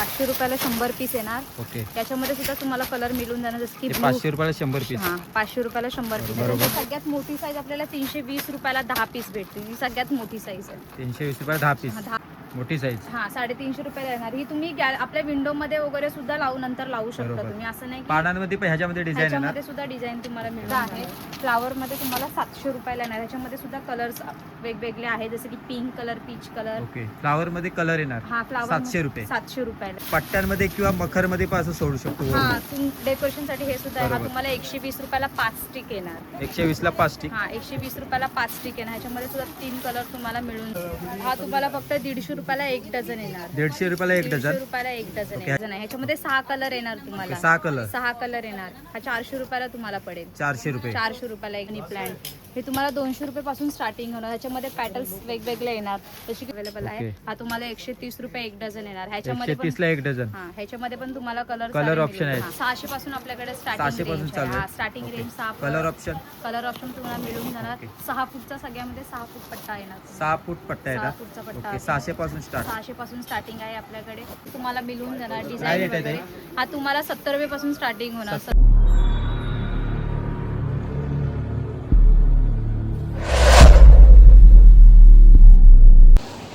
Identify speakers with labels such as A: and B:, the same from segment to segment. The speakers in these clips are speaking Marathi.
A: 500 रुपयाला 100 पीस येणार.
B: ओके.
A: त्याच्यामध्ये सुद्धा तुम्हाला कलर मिळून जाणार जसं की
B: 500 रुपयाला 100 पीस.
A: हां 500 रुपयाला 100 पीस.
B: बरोबर.
A: सगळ्यात मोठी साईज आपल्याला 320 रुपयाला 10 पीस भेटते. ही सगळ्यात मोठी साईज आहे.
B: 320 रुपयाला 10 पीस.
A: 10
B: मोठी साईज.
A: हां 350 रुपयाला येणार. ही तुम्ही आपल्या विंडो मध्ये वगैरे सुद्धा नंतर लावू शकता
B: बरोबर.
A: तुम्ही. असं नाही की
B: पानांमध्ये पण ह्याच्यामध्ये डिझाईन येणार.
A: ह्याच्यामध्ये सुद्धा डिझाईन तुम्हाला मिळणार आहे. फ्लावर मध्ये तुम्हाला 700 रुपयाला येणार. ह्याच्यामध्ये सुद्धा कलर्स वेगवेगळे आहेत जसे की pink colour, peach colour.
B: Okay. Flower मध्ये कलर येणार.
A: हा फ्लावर
B: 700 रुपये.
A: 700 रुपयाला.
B: पट्ट्यांमध्ये किंवा मखर मध्ये पण असं सोडू शकतो.
A: हा डेकोरेशन साठी हे सुद्धा आहे. हा
B: बरोबर.
A: तुम्हाला 120 रुपयाला 5 स्टिक येणार.
B: 120 ला 5 स्टिक.
A: हा 120 रुपयाला 5 स्टिक येणार. ह्याच्यामध्ये सुद्धा 3 कलर तुम्हाला मिळून. हा तुम्हाला फक्त 150 रुपयाला 1 डझन येणार.
B: 150 रुपयाला 1 डझन.
A: 150 रुपयाला 1 डझन आहे. ह्याच्यामध्ये 6 कलर येणार तुम्हाला.
B: 6 कलर.
A: 6 कलर येणार. हा 400 रुपयाला तुम्हाला पडेल.
B: 400 रुपये.
A: 400 रुपयाला एक प्लांट. हे तुम्हाला 200 रुपये पासून स्टार्टिंग होणार. ह्याच्यामध्ये पॅटर्न्स वेगवेगळे येणार जशी अवेलेबल आहे. हा तुम्हाला 130 रुपये 1 डझन येणार. ह्याच्यामध्ये
B: 130 ला 1 डझन.
A: हा ह्याच्यामध्ये पण तुम्हाला
B: कलर ऑप्शन आहे.
A: 600 पासून आपल्याकडे
B: 600 पासून चालू आहे.
A: Starting range 6.
B: Colour option.
A: Colour option तुम्हाला मिळून जाणार. 6 फूटचा सगळ्यामध्ये 6 फूट पट्टा येणार.
B: 6 फूट पट्टा
A: 6
B: येणार.
A: फूटचा पट्टा.
B: ओके. 600 पासून स्टार्ट.
A: 600 पासून स्टार्टिंग आहे आपल्याकडे. तुम्हाला मिळून जाणार
B: काय
A: डिझाईन
B: रेट आहे
A: वगैरे. हा तुम्हाला 70 रुपये पासून स्टार्टिंग होणार.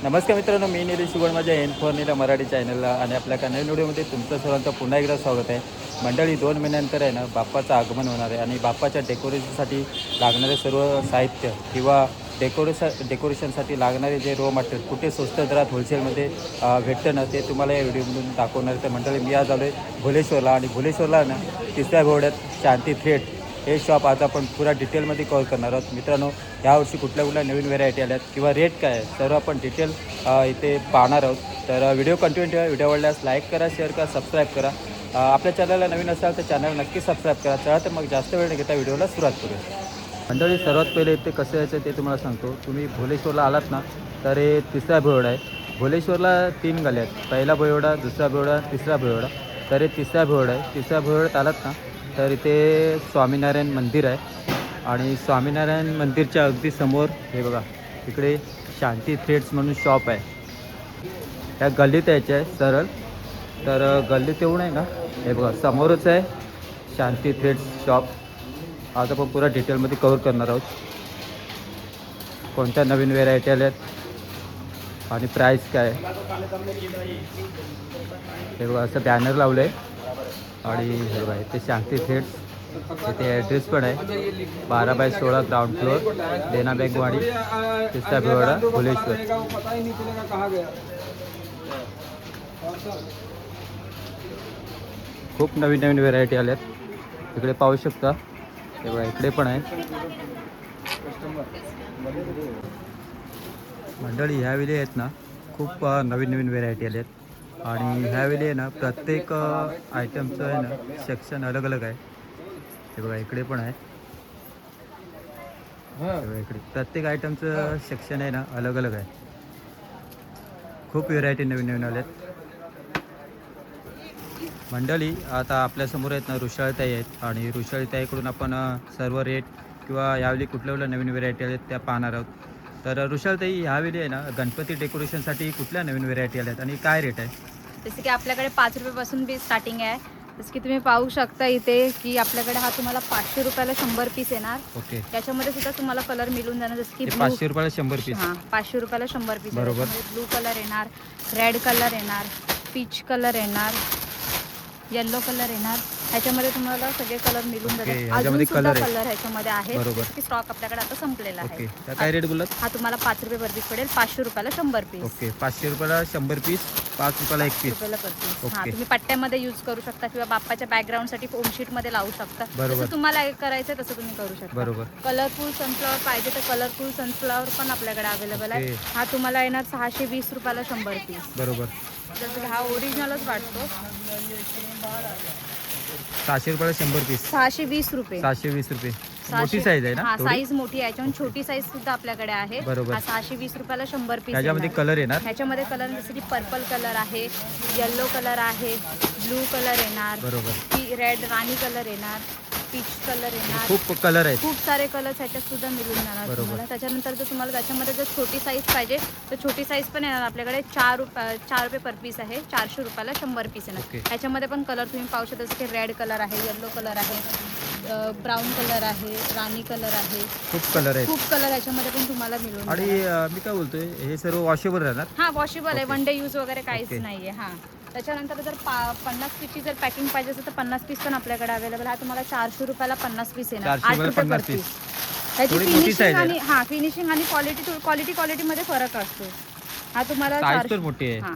B: नमस्कार मित्रांनो, मी निलेश शुगण माझ्या एन4 मराठी चॅनलला आणि आपल्या नवीन व्हिडिओमध्ये तुमचं सर्वांचं पुन्हा एकदा स्वागत आहे. मंडळी 2 महिन्यानंतर आहे ना बाप्पाचं आगमन होणार आहे आणि बाप्पाच्या डेकोरेशनसाठी लागणारे सर्व साहित्य किंवा डेकोरेशनसाठी लागणारे जे रॉ मटेरियल कुठे स्वस्त दरात होलसेलमध्ये भेटतं ना ते तुम्हाला या व्हिडिओमधून दाखवणार आहे. तर मंडळी मी आज आलो आहे भुलेश्वरला आणि भुलेश्वरला ना तिसऱ्या घोड्यात शांती थ्रेड हे शॉप आज आपण पुरा डिटेलमध्ये कव्हर करणार आहोत. मित्रांनो यावर्षी कुठल्या नवीन व्हेरायटी आल्यात किंवा रेट काय आहे सर्व आपण डिटेल इथे पाहणार आहोत. तर व्हिडिओ कंटिन्यू ठेवा. व्हिडिओ आवडल्यास लाईक करा, शेअर करा, सबस्क्राईब करा. आपल्या चॅनलला नवीन असाल तर चॅनल नक्की सबस्क्राईब करा. चला तर मग जास्त वेळ न घेता व्हिडिओला सुरुवात करूया. मंडळी सर्वात पहिले इथे कसं यायचं ते तुम्हाला सांगतो. तुम्ही भुलेश्वरला आलात ना तर हे तिसरा भोयवडा आहे. भुलेश्वरला 3 गल्ल्या आहेत. पहिला भोयवडा, दुसरा भोयवडा, तिसरा भोयवडा. तर हे तिसरा भोयवडा आहे. तिसऱ्या भोयवड्यात आलात ना तर इथे स्वामीनारायण मंदिर आहे आणि स्वामीनारायण मंदिरच्या अगदी समोर हे बघा इकडे शांती थ्रेड्स म्हणून शॉप आहे. त्या गल्लीत यायचं आहे सरळ. तर गल्लीत येऊन आहे ना हे बघा समोरच आहे शांती थ्रेड्स शॉप. आज आपण पुरा डिटेलमध्ये कव्हर करणार आहोत. कोणत्या नवीन व्हेरायटी आल्यात आणि प्राईस काय हे बघा असं बॅनर लावलं आहे. आणि हे बघा इथे शांती थ्रेड्स. इथे ॲड्रेस पण आहे 12/16 ग्राउंड फ्लोअर, देना बँकवाडी, तिसरा भोयवडा, भुलेश्वर. खूप नवीन व्हेरायटी आल्यात. इकडे पाहू शकता हे बघा इकडे पण आहे. मंडळी ह्यावेळी आहेत ना खूप नवीन व्हेरायटी आल्यात आणि ह्यावेळी आहे ना प्रत्येक आयटमचं आहे ना सेक्शन अलग अलग आहे. हे बघा इकडे पण आहे. इकडे प्रत्येक आयटमचं सेक्शन आहे ना अलग अलग आहे. खूप व्हेरायटी नवीन आल्यात. मंडळी आता आपल्यासमोर आहेत ना रुशाळताई आहेत आणि रुशाळताईकडून आपण सर्व रेट किंवा यावेळी कुठल्या नवीन व्हेरायटी आहेत त्या पाहणार आहोत. तर रुशाळताई ह्यावेळी आहे ना गणपती डेकोरेशनसाठी कुठल्या नवीन व्हेरायटी आल्यात आणि काय रेट आहे?
A: जसं की आपल्याकडे 5 रुपयापासून बी स्टार्टिंग आहे. जसं की तुम्ही पाहू शकता इथे की आपल्याकडे हा तुम्हाला 500 रुपयाला 100 पीस येणार.
B: ओके.
A: त्याच्यामध्ये सुद्धा तुम्हाला कलर मिळून जाणार जसं की
B: 500 रुपयाला 100 पीस.
A: हां 500 रुपयाला 100 पीस.
B: बरोबर.
A: ब्लू कलर येणार, रेड कलर येणार, पीच कलर येणार, येल्लो कलर येणार. ह्याच्यामध्ये तुम्हाला सगळे कलर मिळून जातात. अजून सुद्धा कलर ह्याच्यामध्ये आहे की स्टॉक आपल्याकडे आता संपलेला आहे.
B: ओके. काय रेट बोलत?
A: हा तुम्हाला 5 रुपये पर पीस पडेल. 500 रुपयाला 100 पीस.
B: ओके. 500 रुपयाला 100 पीस, 5 रुपयाला 1 पीस.
A: हा तुम्ही पट्ट्यामध्ये यूज करू शकता किंवा बाप्पाच्या बॅकग्राऊंडसाठी फोमशीट मध्ये लावू शकता.
B: बरोबर.
A: जसं तुम्हाला करायचं तसं तुम्ही करू शकता.
B: बरोबर.
A: कलरफुल सनफ्लॉवर पाहिजे तर कलरफुल सनफ्लॉवर पण आपल्याकडे अवेलेबल आहे. हा तुम्हाला येणार 620 रुपयाला 100 पीस.
B: बरोबर.
A: जसं हा ओरिजिनलच वाटतो.
B: 600 रुपयाला 100 पीस.
A: 620 रुपये.
B: 620 रुपये. मोठी साईज आहे ना?
A: हा साईज मोठी आहे. याच्यामध्ये छोटी साईज सुद्धा आपल्याकडे आहे.
B: बरोबर.
A: 620 रुपयाला 100 पीस.
B: त्याच्यामध्ये कलर येणार.
A: ह्याच्यामध्ये कलर जसं की पर्पल कलर आहे, येल्लो कलर आहे, ब्लू कलर येणार,
B: बरोबर.
A: रेड राणी कलर येणार, पीच कलर येणार,
B: खूप कलर आहेत.
A: खूप सारे कलर्स ह्याच्यात सुद्धा मिळून जाणार
B: बरोबर.
A: तुम्हाला. त्याच्यानंतर जर तुम्हाला त्याच्यामध्ये जर छोटी साईज पाहिजे तर छोटी साईज पण येणार आपल्याकडे. 4 रुपये पर पीस आहे. 400 रुपयाला 100 पीस येणार.
B: ओके.
A: ह्याच्यामध्ये पण कलर तुम्ही पाहू शकता, जसं की रेड कलर आहे, येलो कलर आहे, ब्राऊन कलर आहे, राणी कलर आहे,
B: खूप कलर आहेत.
A: खूप कलर ह्याच्यामध्ये पण तुम्हाला मिळून
B: आणि
A: जाणार.
B: मी काय बोलतोय, हे सर्व वॉशेबल राहणार?
A: हा वॉशेबल आहे,
B: ओके.
A: वन डे यूज वगैरे काहीच
B: ओके.
A: नाहीये. हा त्याच्यानंतर जर 50 पीसची जर पॅकिंग पाहिजे असेल तर 50 पीस पण आपल्याकडे अवेलेबल आहे. तुम्हाला 400 रुपयाला 50 पीस येणार.
B: 400
A: 8 रुपये पर
B: 50
A: पीस.
B: पीस.
A: त्याची
B: थोडी मोठी size
A: फिनिशिंग
B: आहे
A: आणि फिनिशिंग आणि क्वालिटी मध्ये फरक असतो. हा तुम्हाला
B: साईज
A: 400
B: पण मोठी आहे.
A: हा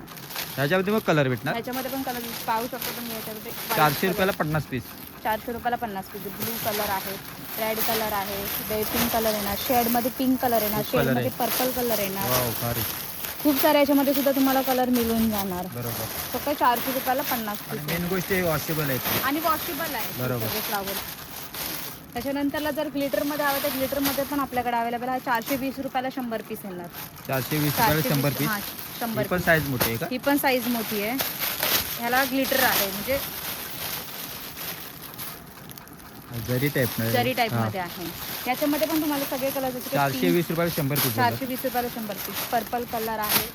B: ह्याच्यामध्ये मग कलर भेटणार.
A: ह्याच्यामध्ये पण कलर पाहू शकतो तुम्ही. याच्यामध्ये
B: 400 रुपयाला 50 पीस.
A: 400 रुपयाला 50 पीस. ब्लू कलर आहे, रेड कलर आहे, पिंक कलर येणार, शेडमध्ये पिंक कलर येणार,
B: खूप color
A: शेडमध्ये
B: आहे.
A: पर्पल कलर येणार.
B: वाव, भारी.
A: खूप सारे याच्यामध्ये सुद्धा तुम्हाला कलर मिळून जाणार.
B: बरोबर.
A: फक्त 400 रुपयाला 50
B: आणि
A: पीस
B: मेन गोष्ट हे वॉशेबल आहे.
A: आणि वॉशेबल आहे
B: बरोबर.
A: सगळे फ्लावर. त्याच्यानंतरला जर ग्लिटरमध्ये हवं तर ग्लिटरमध्ये पण आपल्याकडे अवेलेबल आहे. 420 रुपयाला 100 पीस येणार.
B: 420 रुपयाला 100 पीस.
A: हा, 100
B: ही पण साईज मोठी आहे का?
A: ही पण साईज मोठी आहे. ह्याला ग्लिटर आहे, म्हणजे
B: जरी टाईप
A: जरी टाईप मध्ये आहे. याच्यामध्ये पण तुम्हाला सगळे कलर जसे की
B: 420 रुपयाला 100 पीस.
A: 420 रुपयाला 100 पीस. पर्पल कलर आहे,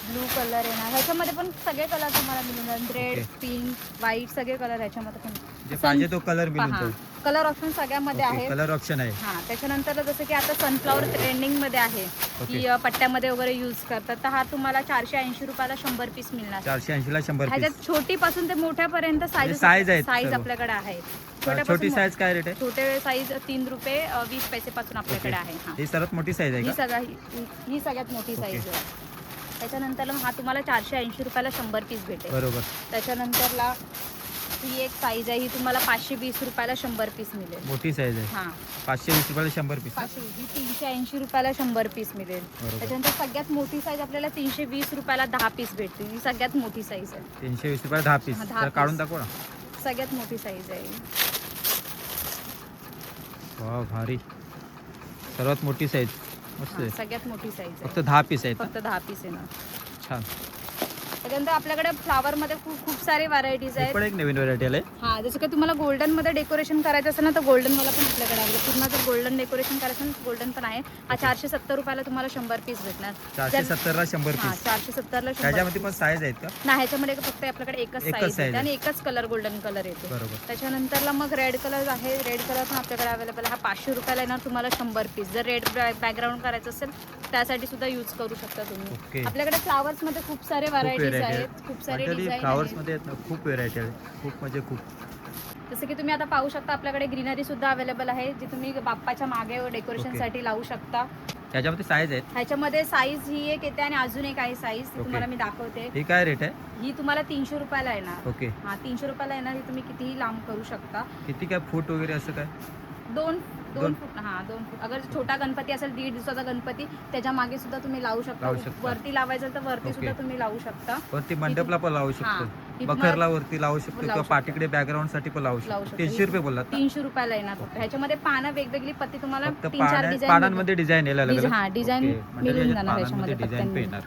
A: ब्लू कलर येणार. ह्याच्यामध्ये पण सगळे कलर तुम्हाला मिळून जाणार. Red,
B: okay.
A: पिंक, व्हाईट सगळे कलर ह्याच्यामध्ये पण.
B: जे पाहिजे तो कलर मिळून
A: पहा,
B: जाईल.
A: कलर ऑप्शन सगळ्यामध्ये आहे.
B: कलर ऑप्शन आहे.
A: हा त्याच्यानंतर जसं की आता सनफ्लॉवर ट्रेंडिंग मध्ये आहे, की पट्ट्यामध्ये वगैरे यूज करतात, तर हा तुम्हाला 480 रुपयाला 100 पीस मिळणार.
B: 480 ला 100 पीस.
A: ह्याच्यात छोटी पासून ते मोठ्यापर्यंत
B: size आहेत
A: साईज
B: सर्व.
A: आपल्याकडे आहे.
B: छोटी साईज काय रेट आहे?
A: छोटे साईज 3 रुपये 20 पैसे पासून आपल्याकडे आहे. हा
B: ही सर्वात मोठी साईज आहे
A: ही
B: का?
A: ही सगळ्यात मोठी साईज आहे. त्याच्यानंतर हा तुम्हाला 480 रुपयाला 100 पीस भेटेल.
B: बरोबर.
A: त्याच्यानंतरला ही एक साईज आहे, ही तुम्हाला 520 रुपयाला 100 पीस मिळेल.
B: मोठी साईज आहे.
A: हा
B: 520 रुपयाला 100 पीस.
A: 500 ही 380 रुपयाला 100 पीस मिळेल.
B: बरोबर.
A: त्याच्यानंतर सगळ्यात मोठी साईज आपल्याला 320 रुपयाला 10 पीस भेटतील. ही सगळ्यात मोठी साईज आहे.
B: 320 रुपयाला 10 पीस.
A: हा, 10
B: तर काढून
A: पीस.
B: दाखव ना.
A: सगळ्यात मोठी साईज आहे.
B: वाह, भारी. सर्वात मोठी साईज. मस्त
A: हा,
B: आहे.
A: सगळ्यात मोठी साईज
B: फक्त
A: आहे.
B: 10 पीस आहेत.
A: फक्त 10 पीस येणार.
B: छान.
A: त्याच्यानंतर आपल्याकडे फ्लावर मध्ये खूप सारे व्हरायटीज
B: हे
A: आहेत.
B: पण एक नवीन व्हरायटी आले.
A: हा जसं की तुम्हाला गोल्डन मध्ये डेकोरेशन करायचं असेल ना, तर गोल्डन वाला पण आपल्याकडे आहे. पूर्ण जर गोल्डन डेकोरेशन करायचं असेल तर गोल्डन पण आहे. हा 470 रुपयाला तुम्हाला 100 पीस भेटणार.
B: 470 ला 100
A: हा
B: पीस.
A: 470 ला 100
B: त्याच्यामध्ये पण साईज आहेत का?
A: नाही, ह्याच्यामध्ये फक्त आपल्याकडे एकच
B: एकच
A: साईज
B: size
A: आहे आणि
B: आहे.
A: एकच कलर गोल्डन कलर येतो.
B: बरोबर.
A: त्याच्यानंतरला मग रेड कलर आहे. रेड कलर पण आपल्याकडे अवेलेबल आहे. हा 500 रुपयाला येणार तुम्हाला 100 पीस. जर रेड बॅकग्राऊंड करायचं असेल त्यासाठी सुद्धा यूज करू शकता तुम्ही.
B: ओके.
A: आपल्याकडे फ्लावर्स मध्ये खूप सारे व्हरायटीज
B: variety
A: आहेत,
B: आहेत.
A: खूप सारे
B: मंडळी,
A: डिझाईन
B: फ्लावर्स
A: आहेत.
B: मध्ये आहेत ना, खूप व्हेरायटी आहे. खूप म्हणजे खूप.
A: जसं की तुम्ही आता पाहू शकता आपल्याकडे ग्रीनरी सुद्धा अवेलेबल आहे, जी तुम्ही बाप्पाच्या मागे डेकोरेशन साठी लावू शकता.
B: त्याच्यामध्ये साईज आहेत.
A: ह्याच्यामध्ये साईज ही एक येते आणि अजून एक आहे साईज, ती
B: ओके.
A: तुम्हाला मी दाखवते.
B: ही काय रेट आहे?
A: ही तुम्हाला 300 रुपयाला येणार.
B: ओके.
A: हा 300 रुपयाला येणार. ही तुम्ही कितीही लांब करू शकता.
B: किती काय फूट वगैरे असं काय?
A: 2
B: दोन
A: फूट. हा 2 फूट. अगर छोटा गणपती असेल 1.5 दिवसाचा गणपती, त्याच्या मागे सुद्धा तुम्ही लावू शकता.
B: लावू शकता.
A: वरती लावायचं तर वरती
B: ओके.
A: सुद्धा तुम्ही लावू शकता.
B: वरती मंडपला पण लावू
A: हा.
B: शकतो.
A: ही तुम्हाला
B: बखरला वरती लावू शकतो
A: लावू
B: किंवा
A: शकतो.
B: पाठीकडे बॅकग्राऊंड साठी पण लावू
A: लावू
B: शकतो.
A: शकतो.
B: 300 रुपये बोललात ना?
A: 300 रुपयाला येणार फक्त. ह्याच्यामध्ये पानं वेगवेगळी पत्ती तुम्हाला
B: फक्त
A: 3-4 डिझाईन
B: पानांमध्ये डिझाईन यायला लागलं.
A: हा, डिझाईन मिळून जाणार
B: ह्याच्यामध्ये
A: ह्याच्यामध्ये
B: डिझाईन
A: पत्त्यांमध्ये.
B: पेणार.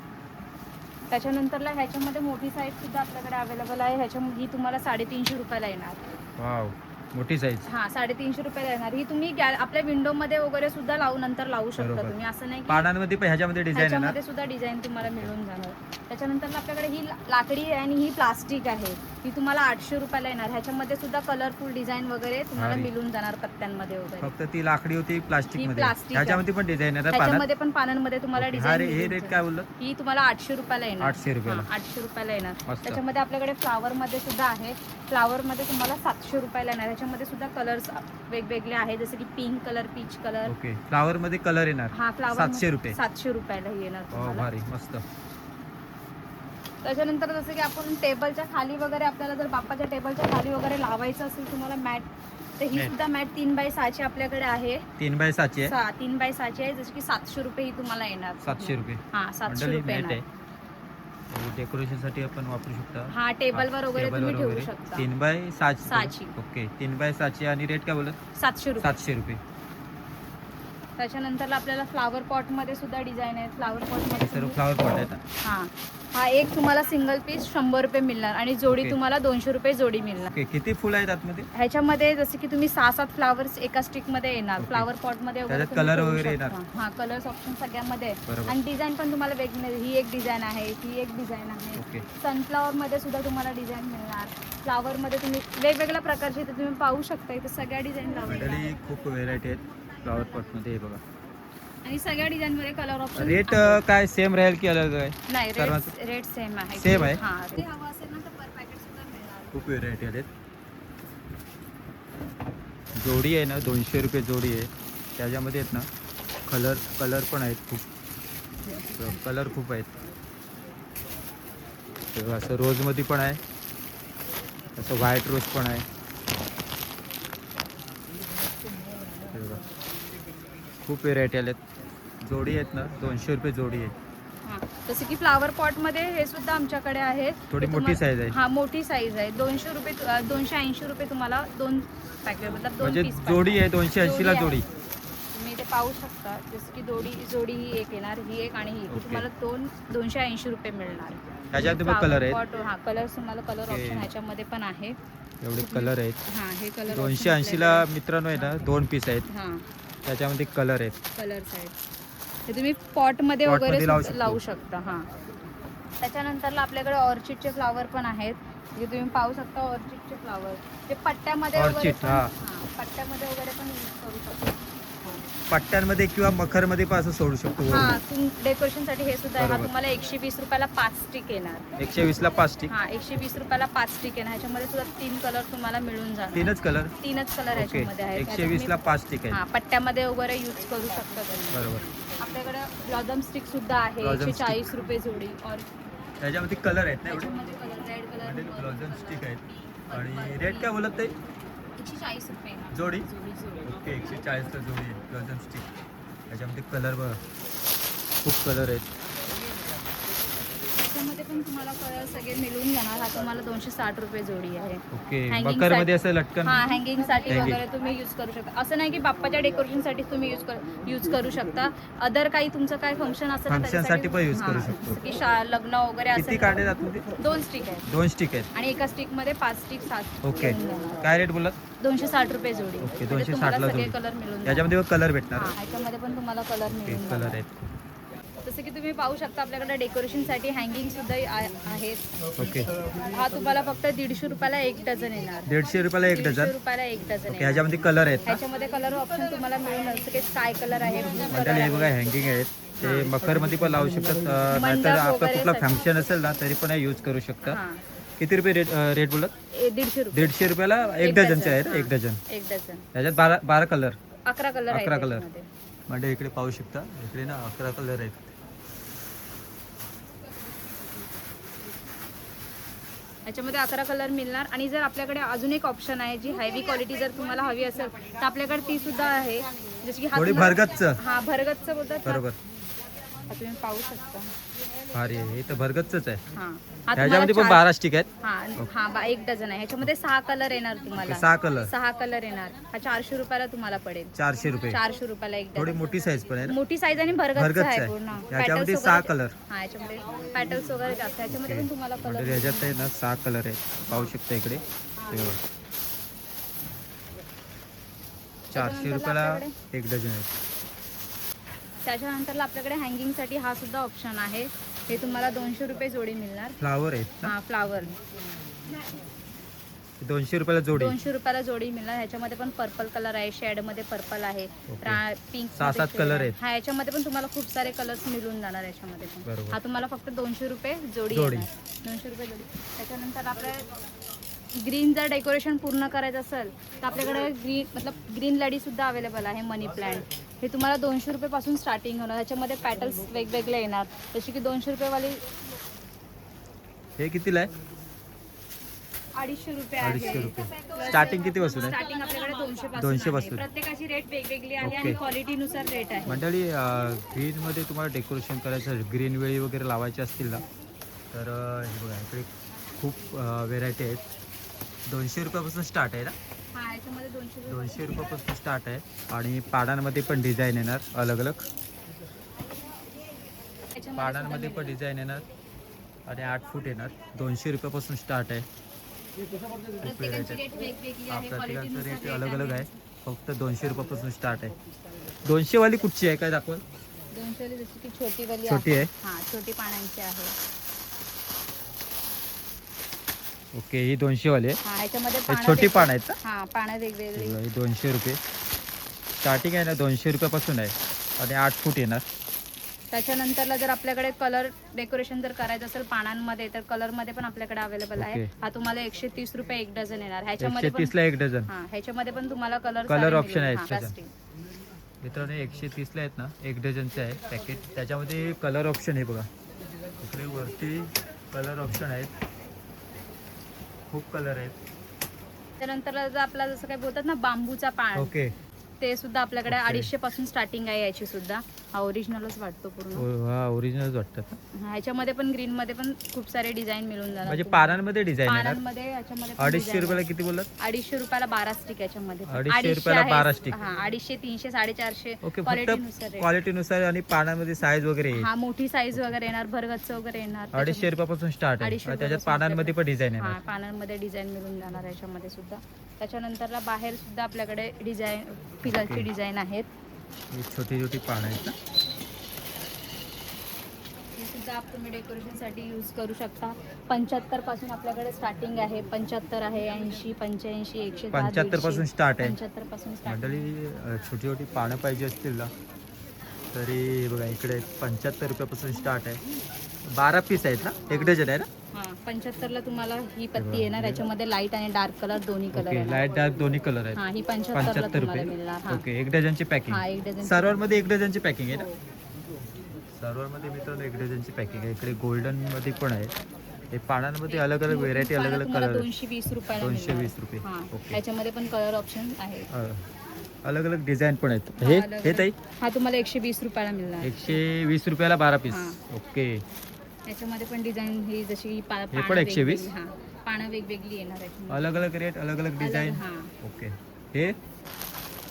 A: त्याच्यानंतरला ह्याच्यामध्ये मोठी साईज सुद्धा आपल्याकडे अवेलेबल आहे. ही तुम्हाला 350 रुपयाला येणार.
B: वाव, मोठी साईज.
A: हा 350 रुपयाला येणार. ही तुम्ही आपल्या विंडो मध्ये वगैरे सुद्धा लावून नंतर लावू शकता
B: बरोबर.
A: तुम्ही. असं नाही की
B: पानांमध्ये पण ह्याच्यामध्ये डिझाईन येणार.
A: ह्याच्यामध्ये सुद्धा डिझाईन तुम्हाला मिळून जाणार. त्याच्यानंतर आपल्याकडे ही लाकडी आहे आणि ही प्लास्टिक आहे. ही तुम्हाला 800 रुपयाला येणार. ह्याच्यामध्ये सुद्धा कलरफुल डिझाईन वगैरे तुम्हाला
B: भारी.
A: मिळून जाणार पत्त्यांमध्ये वगैरे.
B: फक्त ती लाकडी होती प्लास्टिक
A: ही
B: मध्ये.
A: plastic
B: ह्याच्यामध्ये पण डिझाईन येणार पानात.
A: ह्याच्यामध्ये पण पानांमध्ये तुम्हाला
B: हा
A: डिझाईन
B: हे रेट काय बोललं?
A: ही तुम्हाला 800 रुपयाला येणार.
B: 800 रुपयाला.
A: हा, 800 रुपयाला येणार.
B: मस्त.
A: त्याच्यामध्ये आपल्याकडे फ्लावर मध्ये सुद्धा आहे. फ्लावर मध्ये तुम्हाला 700 रुपयाला येणार. ह्याच्यामध्ये सुद्धा कलर्स वेगवेगळे आहेत, जसे की pink colour, peach colour.
B: Okay. Flower मध्ये कलर येणार.
A: हा फ्लावर
B: 700 रुपये.
A: 700 रुपयाला येणार
B: हो,
A: तुम्हाला.
B: भारी, मस्त.
A: त्याच्यानंतर जसं की आपण टेबलच्या खाली वगैरे, आपल्याला जर बाप्पाच्या टेबलच्या खाली वगैरे लावायचं असेल तुम्हाला मॅट, तर ही
B: Mat.
A: सुद्धा मॅट 3x6 आपल्याकडे आहे.
B: 3x6 आहे.
A: 3x6 आहे, जसं की 700 रुपये ही तुम्हाला येणार.
B: 700 रुपये.
A: हा 700
B: मंडळी
A: रुपये
B: मॅट
A: येणार.
B: आहे. डेकोरेशन साठी आपण वापरू शकता.
A: हा टेबलवर वगैरे
B: टेबलवर
A: तुम्ही ठेवू
B: वगैरे.
A: शकता.
B: 3x6.
A: 6ची.
B: ओके. 3x6 आणि रेट काय बोलत?
A: 700 रुपये.
B: 700 रुपये.
A: त्याच्यानंतर आपल्याला फ्लावर पॉट मध्ये सुद्धा डिझाईन आहे. फ्लावर पॉट मध्ये
B: सर्व फ्लावर पॉट आहेत.
A: हा हा एक तुम्हाला सिंगल पीस 100 रुपये मिळणार आणि जोडी
B: ओके.
A: तुम्हाला 200 रुपये जोडी मिळणार.
B: ओके, किती फुलं आहेत आतमध्ये?
A: ह्याच्यामध्ये जसे की तुम्ही 6-7 फ्लावर्स एका स्टिक मध्ये येणार.
B: ओके.
A: फ्लावर पॉट मध्ये वगैरे
B: त्याच्यात
A: तुम्ही
B: color
A: करू
B: वगैरे
A: शकता.
B: येणार?
A: हा कलर्स ऑप्शन सगळ्यामध्ये आहे.
B: बरोबर.
A: आणि डिझाईन पण तुम्हाला वेगवेगळी, ही एक डिझाईन आहे, ही एक डिझाईन आहे.
B: ओके.
A: सनफ्लावर मध्ये सुद्धा तुम्हाला डिझाईन मिळणार. फ्लावर मध्ये तुम्ही वेगवेगळ्या प्रकारचे इथे तुम्ही पाहू शकता. इथे सगळ्या डिझाईन लावलेल्या आहेत.
B: मंडळी खूप व्हेरायटी आहेत फ्लॉवर पॉटमध्ये. हे बघा,
A: आणि सगळ्या डिझाईन मध्ये कलर ऑप्शन
B: रेट काय सेम राहील की अलग आहे?
A: नाही,
B: सर्वांचं?
A: रेट सेम आहे.
B: Same आहे?
A: हा, ते हवं असेल ना तर पर पॅकेट सुद्धा मिळणार.
B: खूप व्हेरायटी आहेत. जोडी आहे ना 200 रुपये जोडी आहे. त्याच्यामध्ये आहेत ना कलर पण आहेत, खूप कलर खूप आहेत. तेव्हा असं रोजमध्ये पण आहे, असं व्हाईट रोज पण आहे. हे बघा, खूप व्हेरायटी आल्यात. जोडी आहेत ना 200 रुपये जोडी आहे.
A: हा, जसं की फ्लावर पॉट मध्ये हे सुद्धा आमच्याकडे आहे.
B: थोडी
A: हे
B: मोठी
A: तुम्हा-
B: साईज आहे.
A: हा, मोठी साईज आहे. 200 रुपये 280 रुपये तुम्हाला 2 पॅकेट मतलब 2
B: म्हणजे
A: पीस
B: जोडी आहे 280 ला जोडी.
A: तुम्ही इथे पाहू शकता. जसं की जोडी ही एक येणार, ही एक आणि ही एक.
B: ओके.
A: तुम्हाला 280 रुपये मिळणार.
B: त्याच्यात पण कलर आहेत.
A: पॉट हा कलर तुम्हाला कलर
B: ओके.
A: ऑप्शन ह्याच्यामध्ये पण आहे.
B: एवढे कलर आहेत.
A: हा, हे कलर
B: 280 ला मित्रांनो आहे ना 2 पीस आहेत.
A: हा,
B: त्याच्यामध्ये कलर आहेत.
A: कलर्स आहेत. हे तुम्ही पॉट मध्ये
B: Pot
A: वगैरे
B: मध्ये लावू
A: सुद्धा
B: शकतो.
A: लावू शकता. हा, त्याच्यानंतरला आपल्याकडे ऑर्चिडचे फ्लावर पण आहेत. जे तुम्ही पाहू शकता ऑर्चिडचे फ्लावर जे पट्ट्यामध्ये वगैरे
B: ऑर्चिड,
A: पण,
B: हा.
A: हा, पट्ट्यामध्ये वगैरे पण यूज करू शकतो.
B: पट्ट्यांमध्ये किंवा मखरमध्ये पण असं सोडू शकतो.
A: हा, डेकोरेशन साठी हे सुद्धा आहे. हा
B: बरोबर.
A: तुम्हाला 120 रुपयाला 5 स्टिक येणार.
B: 120 ला 5 स्टिक.
A: हा, 120 रुपयाला 5 स्टिक येणार. ह्याच्यामध्ये सुद्धा 3 कलर तुम्हाला मिळून जाणार.
B: तीनच कलर.
A: 3च कलर
B: ओके,
A: ह्याच्यामध्ये आहेत.
B: 120 ला 5 स्टिक
A: हा,
B: आहे.
A: पट्ट्यामध्ये वगैरे यूज करू शकता तुम्ही.
B: बरोबर.
A: आपल्याकडे ब्लॉझम स्टिक सुद्धा आहे.
B: Blossom
A: 140 रुपये जोडी. और
B: त्याच्यामध्ये कलर आहेत ना एवढे.
A: त्याच्यामध्ये कलर रेड कलर
B: ब्लाउजन स्टिक आहेत. आणि रेट काय बोलत ते?
A: 140 रुपये ना.
B: जोडी.
A: जोडी.
B: ओके, 140 ला जोडी आहे ब्लाउजन स्टिक. त्याच्यामध्ये कलर बघा, खूप कलर आहेत.
A: त्याच्यामध्ये पण तुम्हाला कलर सगळे मिळून जाणार. हा तुम्हाला 260 रुपये जोडी आहे.
B: ओके,
A: Hanging
B: मकरमध्ये
A: साठी-
B: असं लटकन.
A: हा, हँगिंग साठी
B: Hanging.
A: वगैरे तुम्ही यूज करू शकता. असं नाही की बाप्पाच्या डेकोरेशन साठी तुम्ही यूज करू शकता. अदर काही तुमचं काय फंक्शन असेल ना,
B: Function साठी पण use करू शकतो.
A: जसं की लग्न वगैरे
B: किती
A: असेल
B: काढले
A: ना,
B: जातात?
A: 2 स्टिक आहेत
B: 2 स्टिक आहेत.
A: आणि एका स्टिक मध्ये 5 स्टिक 7.
B: ओके, काय रेट बोलत?
A: 260 रुपये जोडी.
B: ओके,
A: म्हणजे
B: 260
A: तुम्हाला
B: ला
A: सगळे
B: जोडी.
A: कलर मिळून जाणार.
B: त्याच्यामध्ये कलर भेटणार.
A: हा, ह्याच्यामध्ये पण तुम्हाला कलर
B: ओके,
A: मिळून
B: कलर
A: जाणार.
B: आहेत.
A: जसं की तुम्ही पाहू शकता आपल्याकडे डेकोरेशन साठी हँगिंग सुद्धा आहेत.
B: ओके,
A: हा तुम्हाला फक्त 150 रुपयाला 1 डझन येणार.
B: 150 रुपयाला 1
A: 150
B: डझन.
A: रुपयाला 1 डझन
B: ओके,
A: येणार.
B: ह्याच्यामध्ये कलर आहेत ना.
A: ह्याच्यामध्ये कलर ऑप्शन तुम्हाला मिळून जसं की स्काय कलर आहे, ब्लू कलर
B: मंडळी हे
A: आहे.
B: बघा हँगिंग आहेत. ते मखरमध्ये पण लावू शकतात. नाहीतर
A: मंडप
B: आपलं
A: वगैरे
B: कुठला
A: सगळं.
B: फंक्शन असेल ना तरी पण यूज करू शकता.
A: हा,
B: किती रुपये रेट बोलत?
A: 150 रुपये
B: 150 रुपयाला 1
A: एक
B: डझनचे आहेत.
A: हा.
B: 1 डझन.
A: 1 डझन.
B: त्याच्यात 12 कलर.
A: 11 कलर आहेत
B: 11 कलर.
A: त्याच्यामध्ये.
B: म्हणजे इकडे पाहू शकता, इकडे ना 11 कलर आहेत.
A: याच्यामध्ये 11 कलर मिळणार. आणि जर आपल्याकडे अजून एक ऑप्शन आहे जी हेवी क्वालिटी जर तुम्हाला हवी असेल तर आपल्याकडे ती सुद्धा आहे. जशी की हा
B: थोडी
A: तुम्हाला-
B: भरगच्च.
A: हा, भरगच्च बोलतात ना.
B: बरोबर.
A: हा, तुम्ही पाहू शकता.
B: भारी आहे. हे तर भरगच्चच आहे.
A: हा, हा
B: ह्याच्यामध्ये पण
A: तुम्हाला
B: 12 स्टिक आहेत.
A: हा 1 डझन आहे. ह्याच्यामध्ये 6 कलर येणार तुम्हाला.
B: 6 कलर.
A: 6 कलर येणार. हा 400 रुपयाला तुम्हाला पडेल.
B: 400 रुपये.
A: 400 रुपयाला 1
B: थोडी
A: डझन.
B: मोठी साईज पण आहे ना.
A: मोठी साईज आणि भरगच्च
B: भरगच्च
A: आहे
B: आहे.
A: पूर्ण.
B: याच्यामध्ये
A: Petals
B: 6
A: वगैरे-
B: कलर.
A: हा, याच्यामध्ये पॅटल्स वगैरे जास्त. ह्याच्यामध्ये पण तुम्हाला
B: म्हणजे
A: कलर
B: ह्याच्यात आहे ना 6 कलर आहेत. पाहू शकता इकडे. हे बघा. 400 रुपयाला 1 डझन आहे.
A: त्याच्यानंतरला आपल्याकडे हँगिंग साठी हा सुद्धा ऑप्शन आहे. हे तुम्हाला 200 रुपये जोडी मिळणार.
B: फ्लावर आहेत ना.
A: हा, फ्लावर
B: 200 रुपयाला जोडी.
A: 200 रुपयाला जोडी मिळणार. ह्याच्यामध्ये पण पर्पल कलर आहे, शेड मध्ये पर्पल आहे,
B: ओके.
A: पिंक
B: 6-7 कलर आहेत.
A: हा, याच्यामध्ये पण तुम्हाला खूप सारे कलर्स मिळून जाणार याच्यामध्ये पण.
B: बरोबर.
A: हा तुम्हाला फक्त 200 रुपये जोडी
B: जोडी.
A: येणार. 200 रुपये जोडी. त्याच्यानंतर आपल्या ग्रीन जर डेकोरेशन पूर्ण करायचं असेल तर आपल्याकडे ग्रीन लडी सुद्धा अवेलेबल आहे. मनी प्लांट हे तुम्हाला 200 रुपयापासून स्टार्टिंग होणार. ह्याच्यामध्ये पॅटल्स वेगवेगळे येणार. जसे की 200 रुपयेवाली
B: हे कितीला आहे?
A: 250 रुपये
B: 250
A: आहे.
B: रुपये. स्टार्टिंग किती पासून आहे?
A: स्टार्टिंग आपल्याकडे 200
B: 200
A: आहे.
B: पासून.
A: प्रत्येकाची रेट वेगवेगळी आहे
B: ओके.
A: आणि क्वालिटीनुसार रेट आहे.
B: मंडळी ग्रीनमध्ये तुम्हाला डेकोरेशन करायचं, ग्रीन वेळी वगैरे लावायचे असतील ना तर हे बघा इकडे खूप व्हेरायटी आहेत. 200 रुपयापासून स्टार्ट आहे ना.
A: हा, याच्यामध्ये 200 रुपये.
B: 200 रुपयापासून स्टार्ट आहे. आणि पाडांमध्ये पण डिझाईन येणार अलग अलग.
A: याच्यामध्ये
B: पाडांमध्ये पण डिझाईन येणार. आणि 8 फूट येणार. 200 रुपयापासून स्टार्ट आहे.
A: प्रत्येकाची रेट वेगवेगळी आहे,
B: प्रत्येकाचं
A: क्वालिटीनुसार
B: रेट अलग अलग आहे. फक्त 200 रुपयापासून स्टार्ट आहे. 200 वाली कुठची आहे काय दाखवल?
A: 200 वाली जशी की छोटी वाली
B: छोटी आहे.
A: हा, छोटी पानांची आहे.
B: ओके, ही 200 वाली आहे.
A: हा, ह्याच्यामध्ये
B: हे छोटी पान आहेत ना?
A: हा, पानं वेगवेगळी.
B: ही 200 रुपये स्टार्टिंग आहे ना. 200 रुपयापासून आहे आणि 8 फूट येणार.
A: त्याच्यानंतरला जर आपल्याकडे कलर डेकोरेशन जर करायचं असेल पानांमध्ये, तर कलर मध्ये पण आपल्याकडे अवेलेबल आहे.
B: ओके.
A: हा तुम्हाला 130 रुपये एक डझन येणार. ह्याच्यामध्ये
B: 130 ला 1 डझन.
A: हा, ह्याच्यामध्ये पण तुम्हाला कलर
B: ऑप्शन आहेत त्याच्यात. मित्रांनो 130 ला आहेत ना, 1 डझनचे आहे पॅकेट. त्याच्यामध्ये कलर ऑप्शन आहे बघा. इकडे वरती कलर ऑप्शन आहेत. खूप कलर आहेत.
A: त्यानंतर जर आपला जसं काय बोलतात ना बांबूचा पान,
B: ओके.
A: ते सुद्धा आपल्याकडे 250 पासून स्टार्टिंग आहे याची सुद्धा. हा ओरिजिनलच वाटतो पूर्ण.
B: हा ओरिजिनल वाटतात.
A: हा, ह्याच्यामध्ये पण ग्रीन मध्ये पण खूप सारे डिझाईन मिळून जाणार.
B: म्हणजे पानांमध्ये डिझाईन येणार.
A: पानांमध्ये ह्याच्यामध्ये पण
B: 250
A: design
B: रुपयाला
A: आहे.
B: किती बोललात?
A: 250 रुपयाला 12 स्टिक याच्यामध्ये.
B: 250 रुपयाला 12 स्टिक.
A: हा, 250, 300, 450
B: ओके.
A: क्वालिटीनुसार
B: फक्त क्वालिटीनुसार आणि पानामध्ये साईज वगैरे येईल.
A: हा, मोठी साईज वगैरे येणार, भरगच्च वगैरे येणार.
B: 250 रुपयापासून स्टार्ट आहे.
A: 250
B: आणि त्याच्यात
A: रुपयापासून
B: पानांमध्ये पण डिझाईन
A: हा,
B: येणार.
A: पानांमध्ये डिझाईन मिळून जाणार याच्यामध्ये सुद्धा. त्याच्यानंतरला बाहेर सुद्धा आपल्याकडे डिझाईन पिलरची डिझाईन आहेत.
B: ही छोटी छोटी पानं आहेत ना.
A: हे सुद्धा तुम्ही डेकोरेशनसाठी यूज करू शकता. 75 पासून आपल्याकडे स्टार्टिंग आहे. 75 आहे, 80, 85, 110,
B: 75 पासून स्टार्ट आहे.
A: 75 पासून स्टार्ट.
B: मंडळी छोटी छोटी पानं पाहिजे असतील ना, तरी बघा इकडे 75 रुपयापासून स्टार्ट आहे. 12 पीस आहेत ना, 1 डझन आहे ना.
A: हा, 75 ला तुम्हाला ही पत्ती येणार. याच्यामध्ये लाईट आणि डार्क कलर दोन्ही कलर
B: ओके, लाईट डार्क दोन्ही कलर आहेत.
A: हा, ही 75 ला
B: 75
A: तुम्हाला
B: रुपये.
A: मिळणार. हा,
B: ओके, 1 डझनची पॅकिंग.
A: हा, 1 डझन.
B: सर्वांमध्ये 1 डझनची पॅकिंग आहे ना.
A: हो.
B: सर्वांमध्ये मित्रांनो 1 डझनची पॅकिंग आहे. इकडे गोल्डन मध्ये पण आहे. हे पानांमध्ये अलग अलग व्हेरायटी, अलग अलग
A: तुम्हाला
B: कलर.
A: 220 रुपयाला
B: 220 रुपये.
A: हा,
B: ओके.
A: याच्यामध्ये पण कलर ऑप्शन आहे.
B: अलग अलग डिझाईन पण आहेत. हे ताई
A: हा, तुम्हाला 120 रुपयाला मिळणार.
B: 120 रुपयाला 12 पीस.
A: हा.
B: ओके.
A: याच्यामध्ये पण डिझाईन ही जशी
B: हे
A: पानं
B: पण 120?
A: वेगवेगळी, हा, पानं वेगवेगळी येणार याच्यामध्ये.
B: अलग अलग रेट, अलग अलग डिझाईन.
A: हा,
B: ओके. हे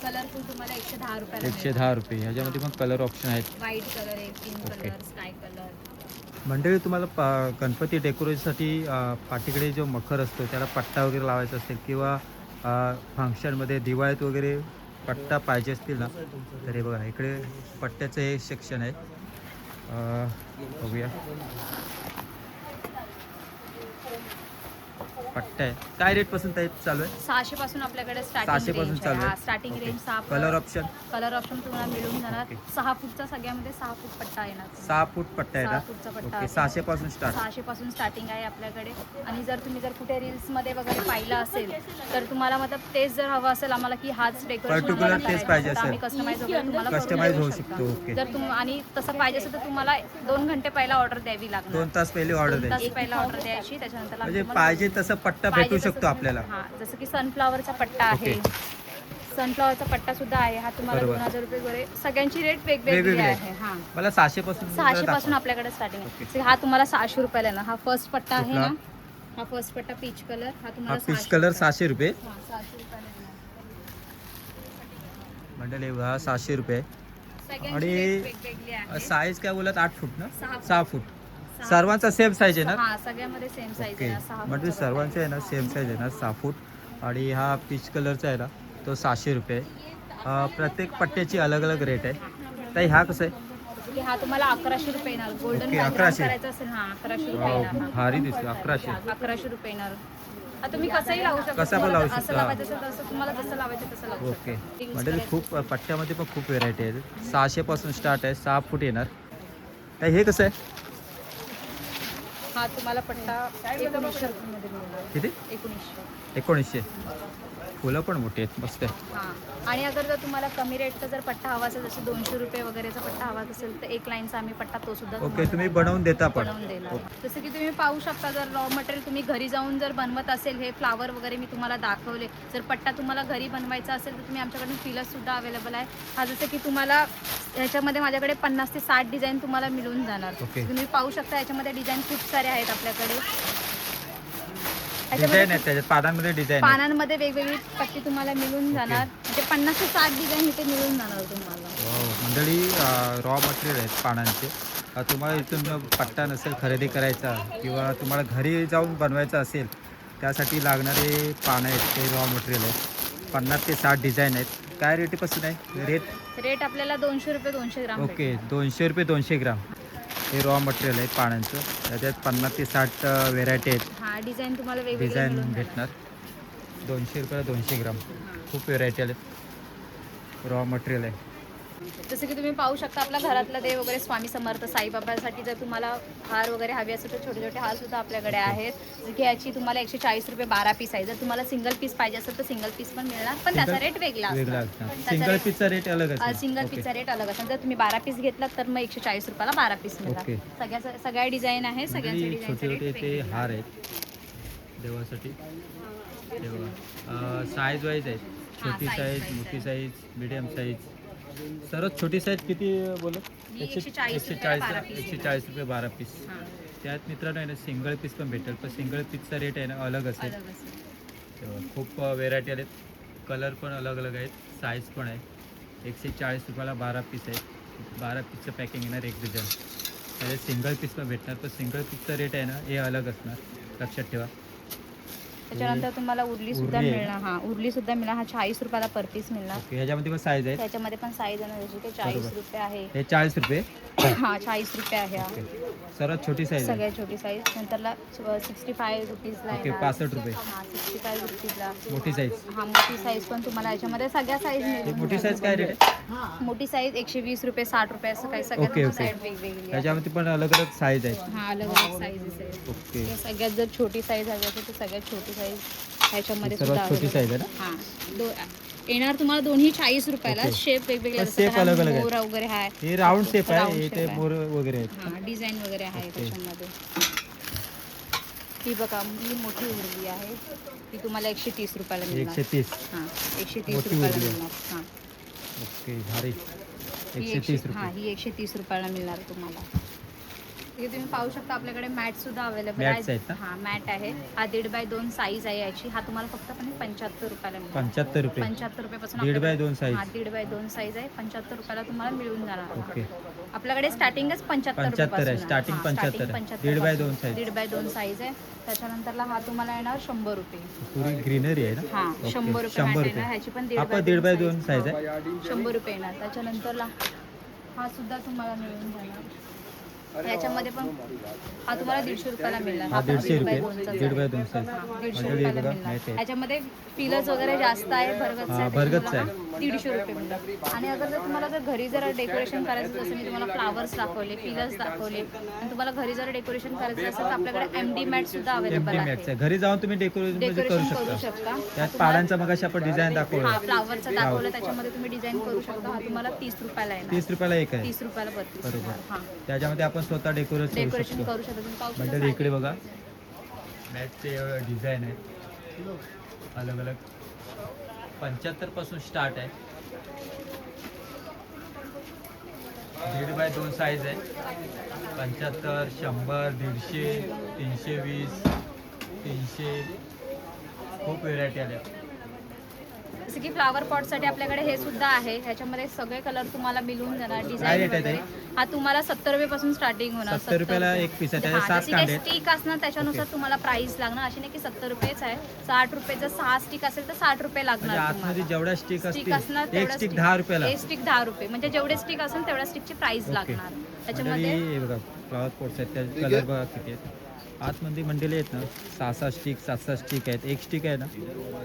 A: कलरफुल तुम्हाला 110 रुपयाला
B: 110 रुपये. ह्याच्यामध्ये पण कलर ऑप्शन आहेत.
A: व्हाईट कलर आहे, pink
B: okay.
A: Colour, sky colour.
B: मंडळी तुम्हाला गणपती डेकोरेशनसाठी पाठीकडे जो मखर असतो त्याला पट्टा वगैरे लावायचा असेल किंवा फंक्शनमध्ये दिवाळीत वगैरे पट्टा पाहिजे असतील ना, तर हे बघा इकडे पट्ट्याचं हे सेक्शन आहे. बघूया पट्टा आहे. काय रेट पासून चालू आहे?
A: 600 पासून आपल्याकडे
B: 600 पासून चालू आहे.
A: Starting
B: okay.
A: Range 6.
B: Colour option
A: तुम्हाला मिळून जाणार.
B: ओके.
A: 6 फूटचा सगळ्यामध्ये 6 फूट पट्टा येणार.
B: 6 फूट पट्टा आहे
A: 6
B: ना.
A: फूटचा पट्टा
B: ओके,
A: आहे.
B: 600 पासून स्टार्ट.
A: 600 पासून स्टार्टिंग आहे आपल्याकडे. आणि जर तुम्ही कुठे रील्स मध्ये वगैरे पाहिलं असेल तर तुम्हाला मतलब तेच जर हवं असेल आम्हाला की हाच डेकोरेशन
B: Particular तेच पाहिजे असेल.
A: आम्ही कस्टमाइज वगैरे तुम्हाला करून
B: कस्टमाइज
A: देऊ
B: होऊ
A: शकता.
B: शकतो. ओके.
A: जर तुम्ही आणि तसं पाहिजे असेल तर तुम्हाला 2 घंटे पहिला ऑर्डर द्यावी लागणार.
B: 2 तास पहिले ऑर्डर
A: 2
B: द्यायची.
A: तास पहिला ऑर्डर द्यायची. त्याच्यानंतर
B: म्हणजे पाहिजे तसं पट्टा भेटू शकतो आपल्याला.
A: हा, जसं की सनफ्लॉवरचा पट्टा आहे.
B: ओके.
A: सनफ्लॉवरचा पट्टा सुद्धा आहे. हा तुम्हाला
B: बरोबर.
A: 2000 रुपये वगैरे. सगळ्यांची रेट वेगवेगळी
B: वेगवेगळी
A: आहे. हा,
B: मला 600 पासून
A: 600 पासून आपल्याकडे स्टार्टिंग
B: ओके.
A: आहे. हा तुम्हाला 600 रुपयाला ना. हा फर्स्ट पट्टा आहे
B: कुठला?
A: ना. हा फर्स्ट पट्टा पीच कलर. हा
B: हा
A: तुम्हाला
B: पीच
A: 600
B: कलर
A: रुपयाला.
B: 600 रुपये.
A: हा, 600 रुपयाला येणार.
B: मंडळी हा 600 रुपये.
A: सगळ्यांची
B: आणि
A: रेट वेगवेगळी आहे.
B: साईज काय बोलत 8 फूट ना.
A: 6
B: 6 फूट. सर्वांचा सेम साईज आहे ना.
A: हा, सगळ्यामध्ये सेम साईज
B: ओके.
A: आहे ना. 6
B: म्हणजे सर्वांचे आहे ना सेम साईज आहे ना 6 फूट. आणि हा पीच कलरचा आहे ना तो 600 रुपये. प्रत्येक पट्ट्याची अलग अलग रेट आहे. ताई हा कसं आहे?
A: हा तुम्हाला 1100 रुपये येणार. Golden
B: okay,
A: background
B: 1100.
A: करायचं असेल हा 1100 रुपये येणार.
B: वाव, भारी दिसतो. 1100.
A: 1100 रुपये येणार. आता तुम्ही कसंही लावू शकता.
B: कसं पण
A: तुम्हाला
B: लावू
A: असं
B: शकता.
A: लावायचं असेल तसं तुम्हाला जसं लावायचं तसं लावू
B: ओके.
A: शकता. Rings
B: मंडळी
A: करायचं.
B: खूप पट्ट्यामध्ये पण खूप व्हेरायटी आहेत. 600 पासून स्टार्ट आहे. 6 फूट येणार. ताई हे कसं आहे?
A: हा तुम्हाला पट्टा 1900 रुपयामध्ये मिळणार.
B: किती?
A: 1900.
B: 1900. फुलं पण मोठी आहेत, मस्त आहे.
A: हां, आणि अगर जर तुम्हाला कमी रेटचा जर पट्टा हवा असेल जसं 200 रुपये वगैरेचा पट्टा हवा असेल तर 1 लाईनचा आम्ही पट्टा तो सुद्धा
B: ओके, तुम्ही बनवून देता पण.
A: बनवून देणार. जसं की तुम्ही पाहू शकता जर रॉ मटेरियल तुम्ही घरी जाऊन जर बनवत असेल हे फ्लावर वगैरे मी तुम्हाला दाखवले. जर पट्टा तुम्हाला घरी बनवायचा असेल तर तुम्ही आमच्याकडून फिलर्स सुद्धा अवेलेबल आहे. हा जसं की तुम्हाला ह्याच्यामध्ये माझ्याकडे 50 ते 60 डिझाईन तुम्हाला मिळून जाणार.
B: ओके.
A: तुम्ही पाहू शकता याच्यामध्ये डिझाईन खूप सारे आहेत आपल्याकडे.
B: डिझाईन आहेत त्याच्यात, पानांमध्ये डिझाईन आहे.
A: पानांमध्ये वेगवेगळी पट्टी तुम्हाला मिळून जाणार. म्हणजे 50 ते 60 डिझाईन इथे मिळून जाणार तुम्हाला.
B: वाव, मंडळी रॉ मटेरियल आहेत पानांचे. तुम्हाला इथून पट्टा नसेल खरेदी करायचा किंवा तुम्हाला घरी जाऊन बनवायचं असेल त्यासाठी लागणारे पानं आहेत ते रॉ मटेरियल आहेत. 50 ते 60 डिझाईन आहेत. काय रेटपासून आहे
A: रेट आपल्याला 200 रुपये 200 ग्राम
B: ओके 200 रुपये 200 ग्राम हे रॉ मटेरियल आहे पानांचं. त्याच्यात 50 ते 60 व्हेरायटी आहेत.
A: हा डिझाईन तुम्हाला वेगवेगळे
B: डिझाईन भेटणार. 200 रुपयाला 200 ग्राम खूप व्हेरायटी आले रॉ मटेरियल आहे.
A: जसं की तुम्ही पाहू शकता आपल्या घरातलं देव वगैरे स्वामी समर्थ साईबाबासाठी जर तुम्हाला हार वगैरे हवे असेल तर छोटे छोटे हार सुद्धा आपल्याकडे आहेत. जसं की याची तुम्हाला 140 रुपये 12 पीस आहे. जर तुम्हाला सिंगल पीस पाहिजे असेल तर सिंगल पीस पण मिळणार, पण त्याचा रेट वेगळा असतो.
B: सिंगल पीसचा रेट अलग असतो.
A: सिंगल पीसचा रेट अलग असेल. जर तुम्ही 12 पीस घेतलात तर मग 140 रुपयाला 12 पीस मिळणार. सगळ्या डिझाईन आहे. सगळ्यांचे
B: छोटे छोटे ते हार आहेत देवासाठी. साईज वाईज आहेत. छोटी साईज, मोठी साईज, मीडियम साईज. सर्वात छोटी साईज किती बोलत? 140 रुपये 12 पीस. त्यात मित्रांनो आहे ना सिंगल पीस पण भेटेल, पण सिंगल पीसचा रेट आहे ना अलग असेल. खूप व्हेरायटी आहेत. कलर पण अलग अलग आहेत. साईज पण आहे. 140 रुपयाला 12 पीस आहेत. 12 पीसचं पॅकिंग येणार एक डिझाईन. त्याच्यात सिंगल पीस पण भेटणार, पण सिंगल पीसचा रेट आहे ना हे अलग असणार, लक्षात ठेवा.
A: त्याच्यानंतर तुम्हाला उरली सुद्धा मिळणार. हा उरली सुद्धा मिळणार. हा 40 रुपयाला पर पीस मिळणार.
B: ह्याच्यामध्ये पण साईज आहे.
A: त्याच्यामध्ये पण साईज आहे जशी की 40 रुपये आहे.
B: हे 40 रुपये.
A: हा 40 रुपये आहे. हा
B: सर्वात छोटी साईज.
A: सगळ्यात छोटी साईज. नंतरला 65 रुपीजला
B: ओके 65 रुपये.
A: हा 65 रुपीजला
B: मोठी साईज.
A: हा मोठी साईज पण तुम्हाला याच्यामध्ये सगळ्या साईज मिळतील.
B: मोठी साईज काय रेट आहे?
A: मोठी साईज 120 रुपये 60 रुपये असं काही सगळ्या साईज वेगवेगळी.
B: त्याच्यामध्ये पण अलग अलग साईज आहेत.
A: हा अलग अलग साईजेस आहेत.
B: ओके
A: सगळ्यात जर छोटी साईज हवी असेल तर सगळ्यात छोटी साईज ह्याच्यामध्ये
B: सर्वात छोटी साईज आहे ना.
A: हा येणार तुम्हाला दोन्ही 40 रुपयाला. शेप वेगवेगळे
B: शेप अलग अलग
A: मोर वगैरे आहे.
B: हे राऊंड शेप आहे. हे ते मोर वगैरे आहेत.
A: हा डिझाईन वगैरे आहे त्याच्यामध्ये. ही बघा ही मोठी उरली आहे. ती तुम्हाला 130 रुपयाला मिळणार.
B: 130.
A: हा 130 रुपयाला मिळणार. हा
B: ओके भारी. 130 रुपये.
A: हा ही 130 रुपयाला मिळणार तुम्हाला. हे तुम्ही पाहू शकता आपल्याकडे मॅट सुद्धा अवेलेबल
B: Mats
A: आहे.
B: आहेत ना?
A: हा मॅट आहे. हा 1.5 बाय 2 साईज आहे याची. हा तुम्हाला फक्त 75 रुपयाला मिळणार.
B: 75 रुपये.
A: 75 रुपयापासून
B: 1.5 बाय 2 साईज.
A: हा 1.5 बाय 2 साईज आहे. 75 रुपयाला तुम्हाला मिळून जाणार.
B: ओके
A: आपल्याकडे स्टार्टिंगच 75
B: 75 आहे. Starting 75. 1.5 by 2 size.
A: 1.5 by 2 size आहे. त्याच्यानंतरला हा तुम्हाला येणार 100 रुपये.
B: पुरी ग्रीनरी आहे ना.
A: हा 100 रुपये
B: 100
A: येणार.
B: रुपये.
A: ह्याची पण
B: आपण 1.5 बाय 2 साईज आहे.
A: 100 रुपये येणार. त्याच्यानंतरला हा सुद्धा तुम्हाला मिळून जाणार. याच्यामध्ये पण हा तुम्हाला 150 रुपयाला मिळणार.
B: हा 150 रुपये.
A: 1.5
B: बाय 2 साईज.
A: 150 रुपयाला मिळणार. याच्यामध्ये पिलर्स वगैरे जास्त आहे.
B: भरगतच आहे.
A: 150 रुपये मिळणार. आणि अगर जर तुम्हाला जर घरी जर डेकोरेशन करायचं, जसं मी तुम्हाला फ्लावर्स दाखवले, पिलर्स दाखवले, आणि तुम्हाला घरी जर डेकोरेशन करायचं असेल तर आपल्याकडे एमडी मॅट सुद्धा अवेलेबल आहे.
B: घरी जाऊन तुम्ही डेकोरेशन करू शकता. त्यात पानांचा मग आपण डिझाइन दाखवलं.
A: हा फ्लावरचा दाखवलं त्याच्यामध्ये तुम्ही डिझाईन करू शकता. हा तुम्हाला 30 रुपयाला येणार.
B: 30 रुपयाला एक आहे.
A: 30 रुपयाला 32.
B: बरोबर.
A: हा
B: त्याच्यामध्ये आपण स्वतः डेकोरेशन
A: डेकोरेशन करू शकतो. तुम्ही पाहू शकता.
B: म्हणजे इकडे बघा मॅटचे डिझाईन आहे अलग अलग. 75 पासून स्टार्ट आहे. 1.5 बाय 2 साईज आहे. 75, 100, 150, 320, 300 खूप व्हेरायटी आल्या.
A: जसं की फ्लावर पॉटसाठी आपल्याकडे हे सुद्धा आहे. ह्याच्यामध्ये सगळे कलर तुम्हाला मिळून जाणार. डिझाईन वगैरे हा तुम्हाला 70 रुपयापासून स्टार्टिंग होणार.
B: 70 रुपयाला एक पीस आहे. 7 कांडे
A: स्टिक असणार त्याच्यानुसार तुम्हाला प्राइस लागणार. अशी नाही की 70 रुपयेच आहे. 60 रुपये. जर 6 स्टिक असेल तर 60 रुपये लागणार.
B: आतमध्ये जेवढ्या स्टिक
A: स्टिक
B: असतील
A: असणार
B: एक स्टिक 10 रुपयाला.
A: एक स्टिक 10 रुपये. म्हणजे जेवढे स्टिक असेल तेवढ्या स्टिकची प्राइस लागणार. त्याच्यामध्ये
B: हे बघा फ्लावर पॉट्स आहेत. त्याचे कलर बघा किती आहेत. आतमध्ये मंडळी आहेत ना 6-6 स्टिक 7-7 स्टिक आहेत. एक स्टिक आहे ना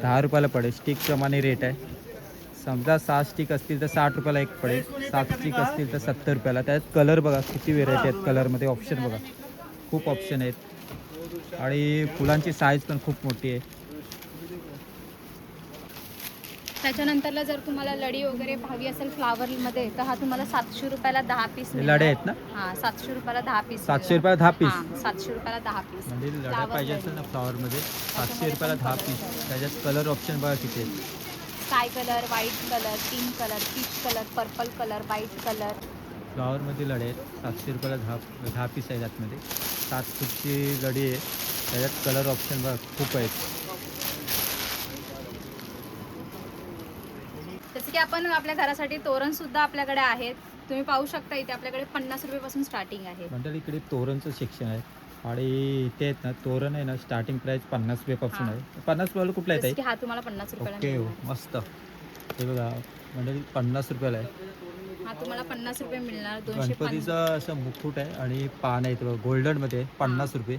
B: 10 रुपयाला पडेल. स्टिक प्रमाणे रेट आहे. समजा 6 स्टिक असतील तर 60 रुपयाला एक पडेल. 7 स्टिक असतील तर 70 रुपयाला. त्यात कलर बघा किती व्हेरायटी आहेत. कलरमध्ये ऑप्शन बघा खूप ऑप्शन आहेत. आणि फुलांची साईज पण खूप मोठी आहे.
A: त्याच्यानंतरला जर तुम्हाला लडी वगैरे हवी असेल फ्लावरमध्ये तर हा तुम्हाला 700 रुपयाला 10 पीस.
B: लढे आहेत ना.
A: हा 700 रुपयाला 10 पीस.
B: 700 रुपयाला 10 पीस.
A: 700 रुपयाला 10 पीस.
B: म्हणजे लढा पाहिजे असेल ना फ्लावरमध्ये 700 रुपयाला 10 पीस. त्याच्यात कलर ऑप्शन बघा किती आहेत.
A: Sky colour, white colour, pink colour, peach colour, purple colour, white colour.
B: फ्लावरमध्ये लढे आहेत. 700 रुपयाला 10 पीस आहेत. आतमध्ये 7 फूटची लढी आहे. त्याच्यात कलर ऑप्शन बघा खूप आहेत.
A: जसं की आपण आपल्या घरासाठी तोरण सुद्धा आपल्याकडे आहेत. तुम्ही पाहू शकता इथे आपल्याकडे 50 रुपयापासून स्टार्टिंग आहे.
B: मंडळी इकडे तोरणचं सेक्शन आहे आणि इथे आहेत ना तोरण आहे ना स्टार्टिंग प्राइस 50 रुपयापासून आहे. 50 रुपयाला कुठला
A: जसं
B: आहे
A: की हा तुम्हाला 50 रुपयाला
B: ओके
A: मिळणार.
B: मस्त. हे बघा मंडळी 50 रुपयाला आहे.
A: हा तुम्हाला 50 रुपये मिळणार. 250.
B: गणपतीचा असं मुकुट आहे आणि पान आहे बघा गोल्डनमध्ये 50 रुपये.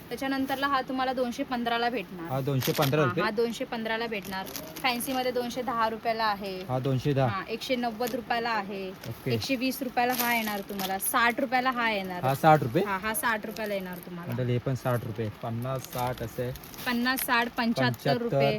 A: त्याच्यानंतरला हा तुम्हाला 215ला भेटणार.
B: हा 215 रुपये.
A: हा 215ला भेटणार. फॅन्सी मध्ये 210 रुपयाला आहे.
B: हा 210.
A: हा 190 रुपयाला आहे.
B: ओके.
A: 120 रुपयाला हा येणार तुम्हाला. 60 रुपयाला हा येणार.
B: हा 60 रुपये.
A: हा 60 रुपयाला येणार तुम्हाला.
B: मंडळी हे पण 60 रुपये. 50 60 असे
A: 50 60 75 रुपये.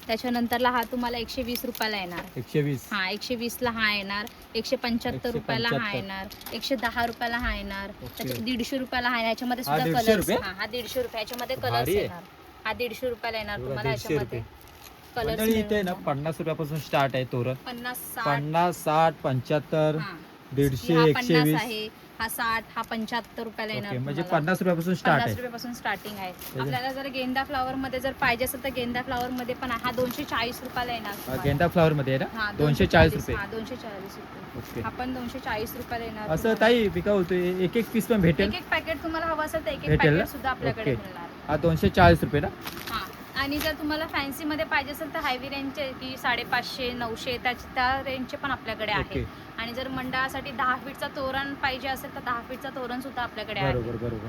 A: त्याच्यानंतरला हा तुम्हाला 120 रुपयाला येणार.
B: 120.
A: हा 120 ला हा येणार. 175 रुपयाला हा
B: 175.
A: येणार. 110 रुपयाला हा येणार.
B: ओके.
A: त्याच्यात 150 रुपयाला हा येणार. याच्यामध्ये
B: हा
A: सुद्धा
B: 150
A: कलर्स.
B: रुपये?
A: हा 150 रुपये. याच्यामध्ये
B: भारी
A: कलर्स
B: आहे.
A: येणार. हा 150 रुपयाला येणार
B: बघा,
A: तुम्हाला.
B: 150
A: याच्यामध्ये
B: रुपये. मंडळी इथे आहे ना 50 रुपयापासून स्टार्ट आहे तोरण.
A: 50 60
B: 50 60 75
A: हा.
B: 150
A: हा 50
B: 120.
A: आहे. हा 60 हा 75 रुपयाला येणार
B: ओके म्हणजे
A: तुम्हाला.
B: 50 रुपयापासून स्टार्ट
A: 50
B: आहे.
A: रुपयापासून स्टार्टिंग आहे. आपल्याला जर गेंदा फ्लावर मध्ये जर पाहिजे असेल तर गेंदा फ्लावर मध्ये पण आहे. हा 240 रुपयाला येणार
B: हा,
A: तुम्हाला.
B: गेंदा फ्लावर मध्ये आहे
A: हा,
B: ना 240 रुपये.
A: हा 240 रुपये.
B: ओके.
A: आपण 240 रुपयाला येणार
B: असं
A: तुम्हाला.
B: ताई पिका होतोय एक एक पीस पण भेटेल.
A: एक एक पॅकेट तुम्हाला हवं असेल तर एक एक
B: भेटेल ना?
A: पॅकेट सुद्धा आपल्याकडे
B: ओके.
A: मिळणार.
B: हा 240 रुपये ना.
A: हा आणि जर तुम्हाला फॅन्सी मध्ये पाहिजे असेल तर हायवी रेंजचे की 550 900 त्या रेंजचे पण आपल्याकडे
B: ओके.
A: आहे. आणि जर मंडळासाठी 10 फीटचा तोरण पाहिजे असेल तर 10 फीटचा तोरण सुद्धा आपल्याकडे आहे.
B: बरोबर बरोबर.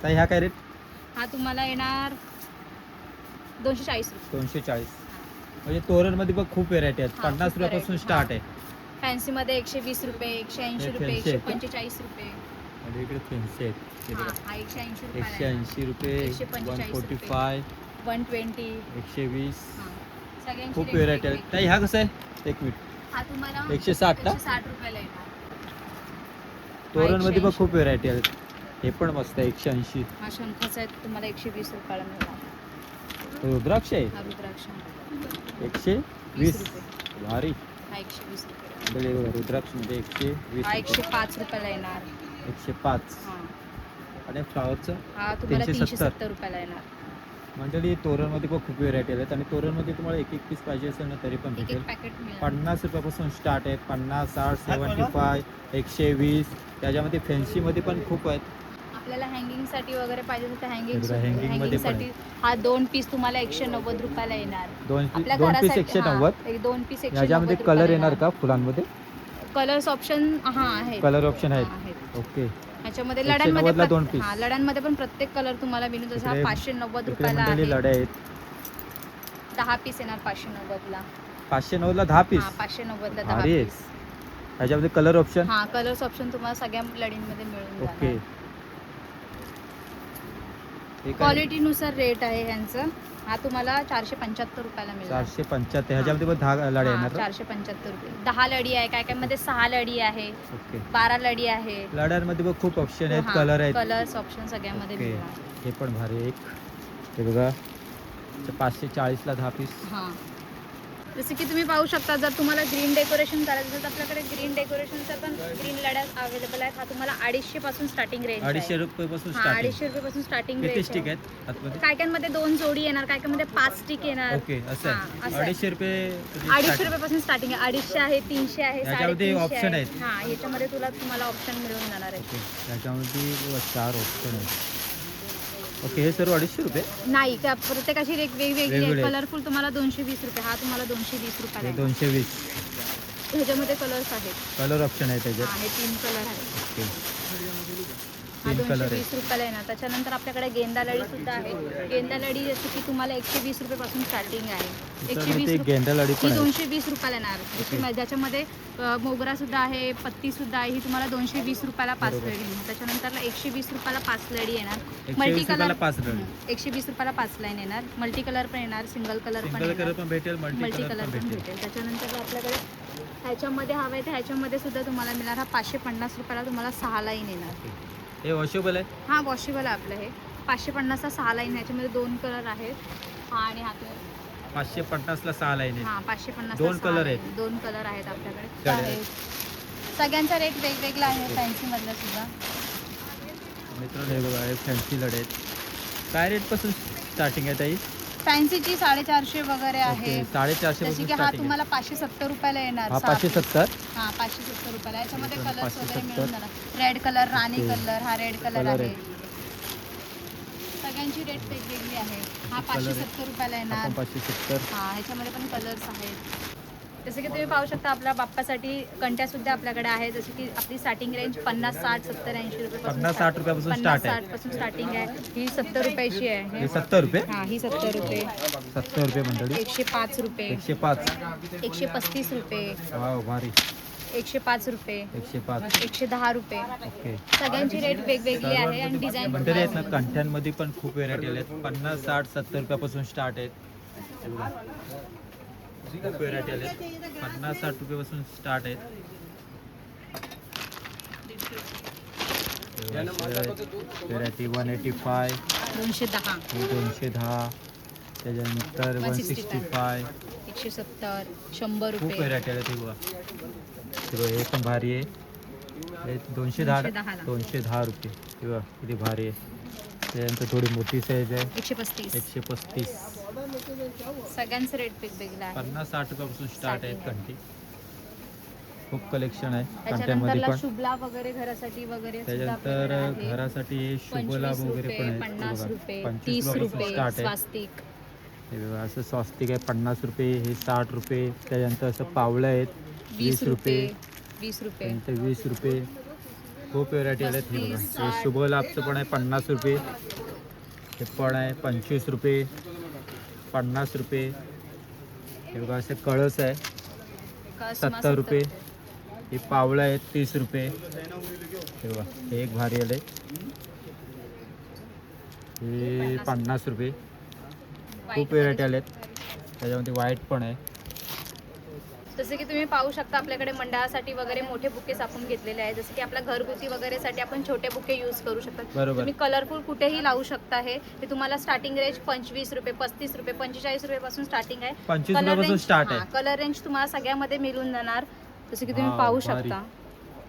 B: ताई हा काय रेट.
A: हा तुम्हाला येणार 240 रुपये.
B: 240. म्हणजे तोरण मध्ये पण खूप व्हेरायटी आहेत.
A: हा,
B: 50
A: खूप
B: रुपयापासून
A: variety.
B: स्टार्ट आहे.
A: फॅन्सी मध्ये 120 रुपये 180 रुपये
B: 180 आहे का?
A: 145 रुपये.
B: आणि इकडे फॅन्सी आहेत हे
A: हा
B: बघा.
A: हा 180 रुपयाला येणार.
B: 180 रुपये
A: 145
B: 145
A: 120.
B: 120.
A: हा. सगळ्यांची
B: खूप
A: range
B: व्हेरायटी आहेत.
A: वेगवेगळी.
B: ताई हा कसा आहे एक मिनिट.
A: हा तुम्हाला
B: 160 का?
A: 160 रुपयाला येणार.
B: तोरण मध्ये पण
A: 180.
B: खूप व्हेरायटी आहेत. हे पण मस्त आहे 180.
A: हा शंखाचा आहे तुम्हाला 120 रुपयाला मिळणार.
B: रुद्राक्ष आहे
A: हा रुद्राक्ष
B: 120.
A: 20 रुपये.
B: भारी.
A: हा 120 रुपये.
B: मंडळी बघा, रुद्राक्ष मध्ये 120
A: हा
B: रुपये.
A: 105 रुपयाला येणार.
B: 105.
A: हा
B: आणि फ्लावरचं
A: हा तुम्हाला
B: 370.
A: 370 रुपयाला येणार.
B: मंडळी तोरण मध्ये पण खूप व्हेरायटी आहेत आणि तोरण मध्ये तुम्हाला एक एक पीस पाहिजे असेल ना तरी पण
A: एक
B: भेटेल.
A: एक पॅकेट मिळणार.
B: 50 रुपयापासून स्टार्ट आहे. 50 60 75 120. त्याच्यामध्ये फॅन्सी मध्ये पण खूप आहेत.
A: आपल्याला हँगिंग साठी वगैरे पाहिजे असेल तर
B: हे बघा, hanging मध्ये
A: हँगिंग
B: पण
A: साठी हा 2 पीस तुम्हाला 190 रुपयाला येणार.
B: दोन
A: आपल्या
B: पीस
A: घरासाठी
B: 190.
A: 2 पीस 190
B: याच्यामध्ये
A: रुपयाला
B: कलर येणार का फुलांमध्ये.
A: कलर्स ऑप्शन हा आहे.
B: कलर ऑप्शन आहेत.
A: आहेत.
B: ओके.
A: याच्यामध्ये
B: 190 ला
A: लड्यांमध्ये
B: 2 piece.
A: हा लड्यांमध्ये पण प्रत्येक कलर तुम्हाला मिळून जसा
B: इकडे-
A: 590
B: इकडे
A: रुपयाला
B: मंडळी
A: आहे.
B: लढे आहेत.
A: 10 पीस येणार 590 ला.
B: 590 ला 10 पीस.
A: हा 590 ला 10
B: भारी आहे.
A: पीस.
B: ह्याच्यामध्ये कलर ऑप्शन.
A: हा कलर्स ऑप्शन तुम्हाला सगळ्या लढींमध्ये मिळून
B: ओके.
A: जाणार.
B: हे काय
A: क्वालिटी नुसार रेट आहे यांचं. हा तुम्हाला 475 रुपयाला मिळणार.
B: 475. ह्याच्यामध्ये पण 10 लढे येणार ना?
A: 475 रुपये. 10 लढी आहे काय काय मध्ये 6 लढी आहे
B: ओके.
A: 12 लढी आहे.
B: लढ्यांमध्ये पण खूप ऑप्शन आहेत. कलर आहेत.
A: कलर्स ऑप्शन सगळ्यामध्ये
B: ओके.
A: मिळणार.
B: हे पण भारी आहे एक. हे बघा 540 ला 10 पीस.
A: हा जसे की तुम्ही पाहू शकता जर तुम्हाला ग्रीन डेकोरेशन करायचं असेल तर आपल्याकडे ग्रीन डेकोरेशनचा पण ग्रीन लढ्या अवेलेबल आहेत. हा तुम्हाला 250 पासून स्टार्टिंग रेंज
B: 250 रुपयापासून
A: हा
B: स्टार्टिंग.
A: 250 रुपयापासून स्टार्टिंग
B: किती
A: रेंज
B: स्टिक आहेत आतमध्ये.
A: काय काय मध्ये 2 जोडी येणार काय काय मध्ये 5 स्टिक येणार.
B: ओके असं
A: हा,
B: आहे.
A: असं आहे.
B: 250 रुपये
A: 250 रुपयापासून स्टार्टिंग आहे. 250 आहे 300 आहे
B: याच्यामध्ये
A: 350
B: option
A: आहे.
B: आहेत.
A: हा याच्यामध्ये तुम्हाला ऑप्शन मिळून जाणार आहे.
B: ओके. त्याच्यामध्ये 4 ऑप्शन आहेत. ओके. हे सर्व 250 रुपये.
A: नाही त्या प्रत्येकाची रेट वेगवेगळी आहे.
B: वेगवेगळे.
A: कलरफुल तुम्हाला 220 रुपये. हा तुम्हाला 220 रुपयाला
B: हे
A: आहे.
B: 220.
A: ह्याच्यामध्ये कलर्स आहेत.
B: कलर ऑप्शन आहे त्याच्यात.
A: हा हे 3 कलर आहेत.
B: ओके.
A: हा
B: 3 कलर आहे.
A: 220 रुपयाला येणार. त्याच्यानंतर आपल्याकडे गेंदा लढी सुद्धा आहे. गेंदा लढी जशी की तुम्हाला 120 रुपयापासून स्टार्टिंग आहे.
B: तर
A: 120
B: ते
A: रुपये
B: गेंदा लढी
A: ही
B: पण आहे.
A: 220 रुपयाला येणार. जशी ज्याच्यामध्ये मोगरा सुद्धा आहे पत्ती सुद्धा आहे. ही तुम्हाला 220 रुपयाला 5
B: बरोबर.
A: लढी येणार. त्याच्यानंतर 120 रुपयाला 5 लढी येणार.
B: 120 रुपयाला 5 लढी.
A: 120 रुपयाला 5 लाईन येणार. मल्टी कलर पण येणार. सिंगल कलर पण
B: सिंगल कलर
A: येणार.
B: पण भेटेल.
A: मल्टी
B: मल्टी
A: कलर
B: कलर पण
A: पण
B: भेटेल.
A: भेटेल. त्याच्यानंतर आपल्याकडे ह्याच्यामध्ये हवं आहे तर ह्याच्यामध्ये सुद्धा तुम्हाला मिळणार. हा 550 रुपयाला तुम्हाला 6 लाईन येणार.
B: हे वॉशेबल आहे.
A: हा वॉशेबल आहे आपलं हे 550ला 6 लाईन. ह्याच्यामध्ये 2 कलर आहेत. हा आणि हा
B: 550 ला 6 लाईन आहे.
A: हा 550
B: दोन कलर आहेत.
A: 2 कलर आहेत आपल्याकडे.
B: गाड्या
A: आहेत. सगळ्यांचा रेट वेगवेगळा आहे फॅन्सी मधला सुद्धा.
B: मित्रांनो हे बघा हे फॅन्सी लढे आहेत. काय रेट पासून स्टार्टिंग आहे ताई.
A: फॅन्सीची 450 वगैरे आहे.
B: 450
A: जशी की हा तुम्हाला 570 रुपयाला येणार.
B: हा 570.
A: हा 570 रुपयाला. याच्यामध्ये कलर्स वगैरे
B: 570.
A: मिळून जाणार. रेड कलर, राणी कलर, हा रेड कलर आहे. सगळ्यांची रेट वेगवेगळी आहे. हा 570 रुपयाला येणार.
B: 570.
A: हा ह्याच्यामध्ये पण कलर्स आहेत. जसं की तुम्ही पाहू शकता आपल्या बाप्पासाठी कंट्या सुद्धा आपल्याकडे आहे. जसं की आपली स्टार्टिंग रेंज 50, 60, 70, 80 रुपयापासून
B: 50-60 रुपयापासून स्टार्ट आहे.
A: 50-60 पासून स्टार्टिंग आहे. ही 70 रुपयाची आहे.
B: हे 70 रुपये.
A: हा ही 70 रुपये.
B: 70 रुपये मंडळी.
A: 105 रुपये.
B: 105.
A: 135 रुपये.
B: वाव भारी.
A: 105 रुपये.
B: 105.
A: 110 रुपये.
B: ओके.
A: सगळ्यांची रेट वेगवेगळी आहे आणि डिझाईन
B: मंडळी आहेत ना, कंठ्यांमध्ये पण खूप व्हेरायटी आहेत. 50, 60, 70 रुपयापासून स्टार्ट आहेत. खूप व्हेरायटी आल्या. 50, 60 रुपयापासून स्टार्ट आहेत. व्हेरायटी 185,
A: 210,
B: 210, त्याच्यानंतर 165,
A: 170, 100
B: खूप
A: रुपये.
B: व्हेरायटी आल्या. ते बघा, हे बघा, हे पण भारी आहे. हे 210 210 रुपये. हे बघा किती भारी आहे. त्यानंतर थोडी मोठी साईज आहे
A: 135.
B: 135.
A: सगळ्यांचं रेट वेगवेगळं आहे.
B: 50, 60 रुपयापासून स्टार्ट आहेत कंठी. खूप कलेक्शन आहे कंठ्यामध्ये
A: त्याच्यानंतर
B: पण.
A: शुभ लाभ वगैरे घरासाठी वगैरे सुद्धा
B: त्याच्यानंतर
A: आपल्याकडे आहे.
B: घरासाठी हे शुभ लाभ
A: 25
B: वगैरे पण
A: रुपये,
B: आहेत.
A: 50 रुपये,
B: 25
A: 30
B: रुपयापासून
A: रुपये
B: स्टार्ट आहे.
A: स्वास्तिक.
B: हे बघा, असं स्वस्तिक आहे 50 रुपये. हे 60 रुपये. त्याच्यानंतर असं पावलं आहेत 20 रुपये.
A: 20 रुपये.
B: त्यानंतर 20 रुपये. खूप व्हेरायटी आल्यात. हे बघा,
A: 35,
B: हे शुभ लाभचं पण आहे 50 रुपये. हे पण आहे 25 रुपये, 50 रुपये. हे बघा, असे कळस आहे
A: कसमा
B: 70 रुपये. हे पावलं आहेत 30 रुपये. हे बघा, हे एक भारी आलं हे 50 रुपये. खूप व्हेरायटी आल्यात. त्याच्यामध्ये व्हाईट पण आहे.
A: जसं की तुम्ही पाहू शकता आपल्याकडे मंडळासाठी वगैरे मोठे बुकेस आपण घेतलेले आहेत. जसं की आपल्या घरगुती वगैरेसाठी आपण छोटे बुके यूज करू शकता.
B: बरोबर.
A: तुम्ही कलरफुल कुठेही लावू शकता. हे तुम्हाला स्टार्टिंग रेंज 25 रुपये, 35 रुपये, 45 रुपयापासून स्टार्टिंग आहे.
B: 25 रुपयापासून स्टार्ट आहे.
A: कलर रेंज तुम्हाला सगळ्यामध्ये मिळून जाणार. जसं की तुम्ही पाहू
B: भारी.
A: शकता.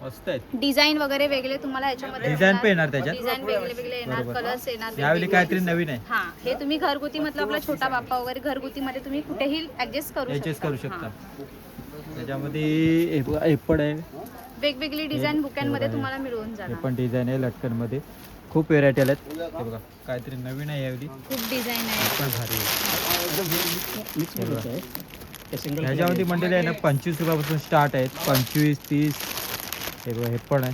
B: मस्त आहेत.
A: डिझाईन वगैरे वेगळे तुम्हाला याच्यामध्ये
B: डिझाईन पण येणार त्याच्यात.
A: डिझाईन वेगळे वेगळे येणार.
B: बरोबर.
A: कलर्स येणार
B: यावेळी
A: वेगवेगळे.
B: काहीतरी नवीन आहे.
A: हा हे तुम्ही घरगुती मतलब आपला छोटा बाप्पा वगैरे घरगुती मध्ये तुम्ही कुठेही ऍडजस्ट करू शकता.
B: त्याच्यामध्ये हे बघा, हे पण आहे.
A: वेगवेगळी डिझाईन बुक्यांमध्ये
B: हे
A: तुम्हाला मिळून
B: हे
A: जाणार.
B: पण डिझाईन आहे लटकन मध्ये. खूप व्हेरायटी आल्यात. हे बघा, काहीतरी नवीन आहे यावेळी.
A: खूप डिझाईन आहे.
B: पण भारी आहे. ह्याच्यामध्ये मंडळी आहे ना 25 रुपयापासून स्टार्ट आहेत. 25, 30. हे बघा, हे पण आहे.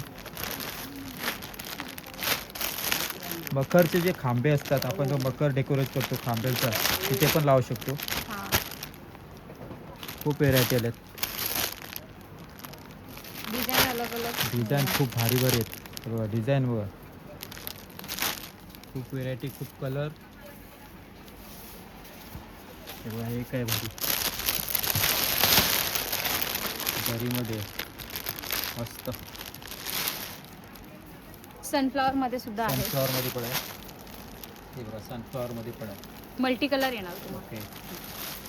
B: मकरचे जे खांबे असतात, आपण जो मकर डेकोरेट करतो खांब्यांचा, तिथे पण लावू शकतो.
A: हा.
B: खूप व्हेरायटी आल्यात.
A: डिझाईन अलग अलग.
B: डिझाईन खूप भारी भारी आहेत. हे बघा, डिझाईन बघा, खूप व्हेरायटी, खूप कलर. हे बघा, हे काय भारी घरीमध्ये मस्त.
A: सनफ्लॉवर मध्ये सुद्धा आहे.
B: सनफ्लॉवर मध्ये पण आहे. हे बघा, सनफ्लॉवर मध्ये पण आहे.
A: मल्टी कलर येणार तुम्हाला.
B: ओके.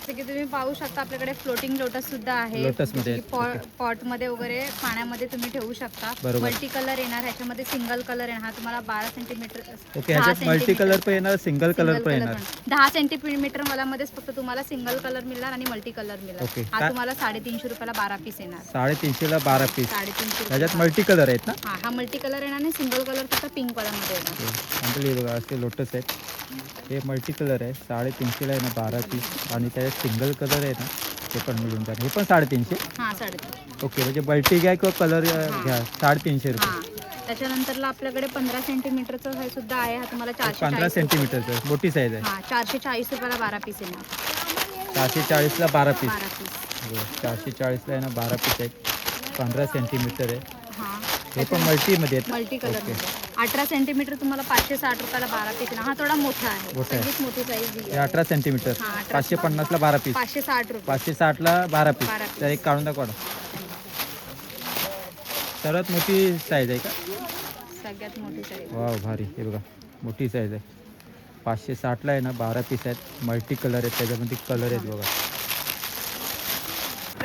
A: जसं की तुम्ही पाहू शकता आपल्याकडे फ्लोटिंग लोटस सुद्धा आहे.
B: लोटस मध्ये आहेत.
A: पॉट मध्ये वगैरे पाण्यामध्ये तुम्ही ठेवू शकता.
B: बरोबर.
A: मल्टी कलर येणार. ह्याच्यामध्ये सिंगल कलर येणार. हा तुम्हाला 12 सेंटीमीटर.
B: ओके, ह्याच्यात मल्टी कलर पण येणार, सिंगल कलर पण येणार.
A: 10 सेंटीमीटर मला मध्येच फक्त तुम्हाला सिंगल कलर मिळणार आणि मल्टी कलर मिळणार.
B: ओके.
A: हा तुम्हाला 350 रुपयाला 12 पीस येणार.
B: 350 ला 12 पीस.
A: 350
B: ह्याच्यात मल्टी कलर आहेत ना.
A: हा मल्टी कलर येणार आणि सिंगल कलर फक्त पिंक कलर मध्ये येणार.
B: हे बघा, असे लोटस आहेत. हे मल्टी कलर आहे. 350 ला आहे ना 12 पीस. आणि त्याच्यात सिंगल कलर आहे ना, ते पण मिळून जाणार. हे पण 350.
A: हा 350.
B: ओके, म्हणजे मल्टी घ्या किंवा कलर घ्या 350 रुपये.
A: हा त्याच्यानंतरला आपल्याकडे 15 सेंटीमीटरचं हे सुद्धा आहे. हा तुम्हाला
B: 15 सेंटीमीटरचं मोठी साईज आहे.
A: हा 440 रुपयाला 12 पीस येणार.
B: 440 ला 12 पीस.
A: 12 पीस.
B: 440 ला आहे ना 12 पीस आहेत. 15 सेंटीमीटर आहे.
A: हा
B: हे पण मल्टीमध्ये आहेत.
A: मल्टी कलर मध्ये. 18 सेंटीमीटर तुम्हाला 560 रुपयाला 12 पीस येणार. हा थोडा मोठा आहे.
B: मोठा आहे.
A: सगळीच मोठी साईज
B: हे 18 सेंटीमीटर.
A: हा, 18.
B: 550 ला 12 पीस.
A: 560 रुपये.
B: 560 ला 12 पीस.
A: 12 पीस.
B: तर एक काढून दाखवा. सर्वात मोठी साईज आहे का?
A: सगळ्यात मोठी साईज.
B: वाव, भारी. हे बघा, मोठी साईज आहे. 560 ला आहे ना 12 पीस आहेत. मल्टी कलर आहेत. त्याच्यामध्ये कलर आहेत बघा.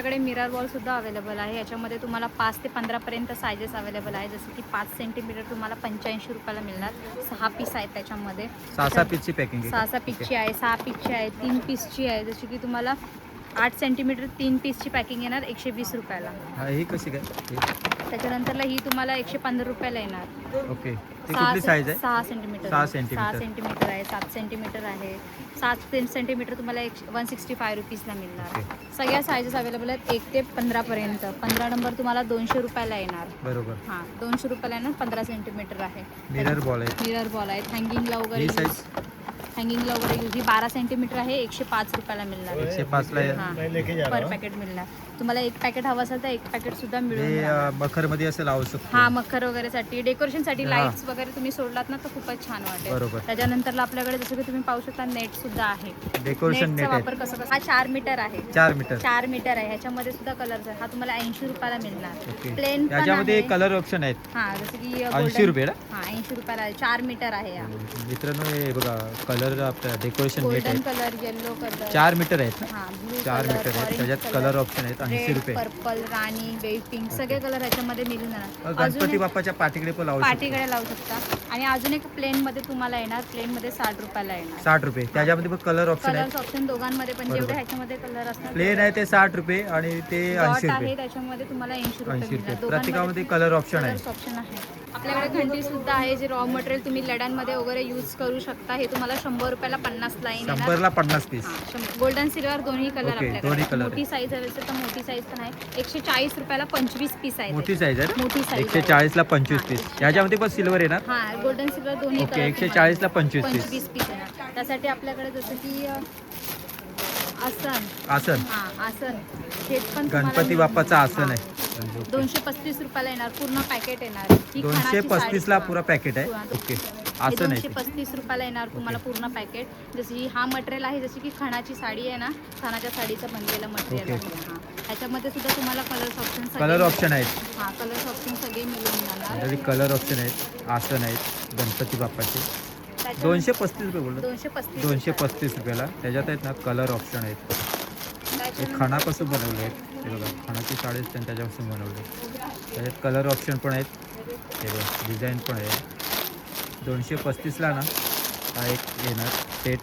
A: आपल्याकडे मिरर वॉल सुद्धा अवेलेबल आहे. याच्यामध्ये तुम्हाला 5 ते 15 पर्यंत सायझेस अवेलेबल आहे. जसं की 5 सेंटीमीटर तुम्हाला 85 रुपयाला मिळणार. 6 पीस आहेत त्याच्यामध्ये.
B: 6 पीसची पॅकिंग
A: 6 पीसची आहे, 6 पीसची आहे, 3 पीसची आहे. जशी की तुम्हाला 8 सेंटीमीटर 3 पीसची पॅकिंग येणार 120 रुपयाला.
B: ही कशी काय?
A: त्याच्यानंतरला ही तुम्हाला 115 रुपयाला येणार.
B: ओके. ती कुठली साईज आहे?
A: 6 सेंटीमीटर.
B: 6
A: 6 सेंटीमीटर आहे, 7 सेंटीमीटर आहे. 7 सेंटीमीटर तुम्हाला 165 रुपीजला मिळणार. सगळ्या साईजेस अवेलेबल आहेत 1 ते 15 पर्यंत. 15 नंबर तुम्हाला 200 रुपयाला येणार.
B: बरोबर.
A: हां, 200 रुपयाला येणार. 15 सेंटीमीटर आहे.
B: मिरर बॉल आहे.
A: मिरर बॉल आहेत. हँगिंगला वगैरे हँगिंगला वगैरे ही 12 सेंटीमीटर आहे. 105 रुपयाला मिळणार.
B: 105 ला
A: हां, पर पॅकेट मिळणार. तुम्हाला एक पॅकेट हवं असेल तर एक पॅकेट सुद्धा मिळून
B: मखर मध्ये असं लावू शकतो.
A: हा, मखर वगैरे साठी डेकोरेशन साठी लाईट्स वगैरे तुम्ही सोडलात ना तर खूपच छान वाटेल.
B: बरोबर.
A: त्याच्यानंतर आपल्याकडे जसं की तुम्ही पाहू शकता नेट सुद्धा आहे.
B: डेकोरेशन नेट
A: नेटचा वापर कसं हा 4 मीटर आहे.
B: 4 मीटर
A: 4 मीटर आहे. ह्याच्यामध्ये सुद्धा कलर आहे. हा तुम्हाला 80 रुपयाला मिळणार. प्लेन
B: त्याच्यामध्ये कलर ऑप्शन आहेत.
A: हा, जसं की
B: 80 रुपये.
A: हा, 80 रुपयाला 4 मीटर आहे.
B: मित्रांनो हे बघा कलर आपल्या डेकोरेशन नेट
A: गोल्डन
B: आहे.
A: कलर, येलो कलर,
B: 4 मीटर आहेत.
A: हा, ब्लू
B: 4 मीटर आहेत. त्याच्यात कलर ऑप्शन आहेत 80 रुपये.
A: पर्पल, राणी, बेबी पिंक सगळे कलर ह्याच्यामध्ये मिळून जाणार.
B: गणपती बाप्पाच्या पाठीकडे पण लावू शकतो.
A: पाठीकडे लावू शकता. आणि अजून एक प्लेन मध्ये तुम्हाला येणार. प्लेन मध्ये 60 रुपयाला येणार.
B: 60 रुपये. त्याच्यामध्ये पण कलर ऑप्शन आहे.
A: कलर्स ऑप्शन दोघांमध्ये पण जेवढे ह्याच्यामध्ये कलर असणार.
B: प्लेन आहे ते 60 रुपये आणि ते 80
A: आहे
B: रुपये.
A: त्याच्यामध्ये तुम्हाला 80 रुपये
B: 80 रुपये.
A: मिळणार.
B: प्रत्येकामध्ये कलर ऑप्शन आहे.
A: ऑप्शन आहे. आपल्याकडे घंटी सुद्धा आहे जे रॉ मटेरियल तुम्ही लड्यांमध्ये वगैरे यूज करू शकता. हे तुम्हाला 100 रुपयाला 50 लाईन
B: 100 ला 50 पीस.
A: गोल्डन सिल्वर दोन्ही कलर
B: ओके,
A: आपल्याकडे.
B: दोन्ही कलर
A: मोठी साईज हवी असेल तर मोठी साईज पण आहे. 140 रुपयाला 25 पीस आहे.
B: मोठी साईज आहे.
A: मोठी साईज
B: 140 ला 25 पीस. याच्यामध्ये पण सिल्वर येणार.
A: हा, गोल्डन सिल्वर दोन्ही
B: ओके. 140 ला 25 पीस.
A: 25 पीस येणार. त्यासाठी आपल्याकडे जसं की
B: आसन.
A: हा, आसन हे पण
B: गणपती बाप्पाचा आसन आहे.
A: 235 रुपयाला येणार. पूर्ण पॅकेट येणार.
B: 235 ला पुरा पॅकेट आहे. ओके. आसन आहे.
A: 235 रुपयाला येणार तुम्हाला पूर्ण पॅकेट. जशी ही हा मटेरियल आहे जशी की खणाची साडी आहे ना, खणाच्या साडीचं बनलेलं मटेरियल आहे. हा, ह्याच्यामध्ये सुद्धा तुम्हाला कलर ऑप्शन
B: आहेत.
A: हा, कलर ऑप्शन सगळे मिळून जाणार.
B: कलर ऑप्शन आहेत. आसन आहेत गणपती बाप्पाचे. 235 रुपये बोललो. 235 रुपयाला. त्याच्यात आहेत ना कलर ऑप्शन आहेत. हे खणा कसं बनवलं आहे हे बघा. खणाची साडी असते त्याच्यापासून बनवले. त्याच्यात कलर ऑप्शन पण आहेत. हे बघा डिझाईन पण आहे. 235 ला ना हा एक येणार सेट.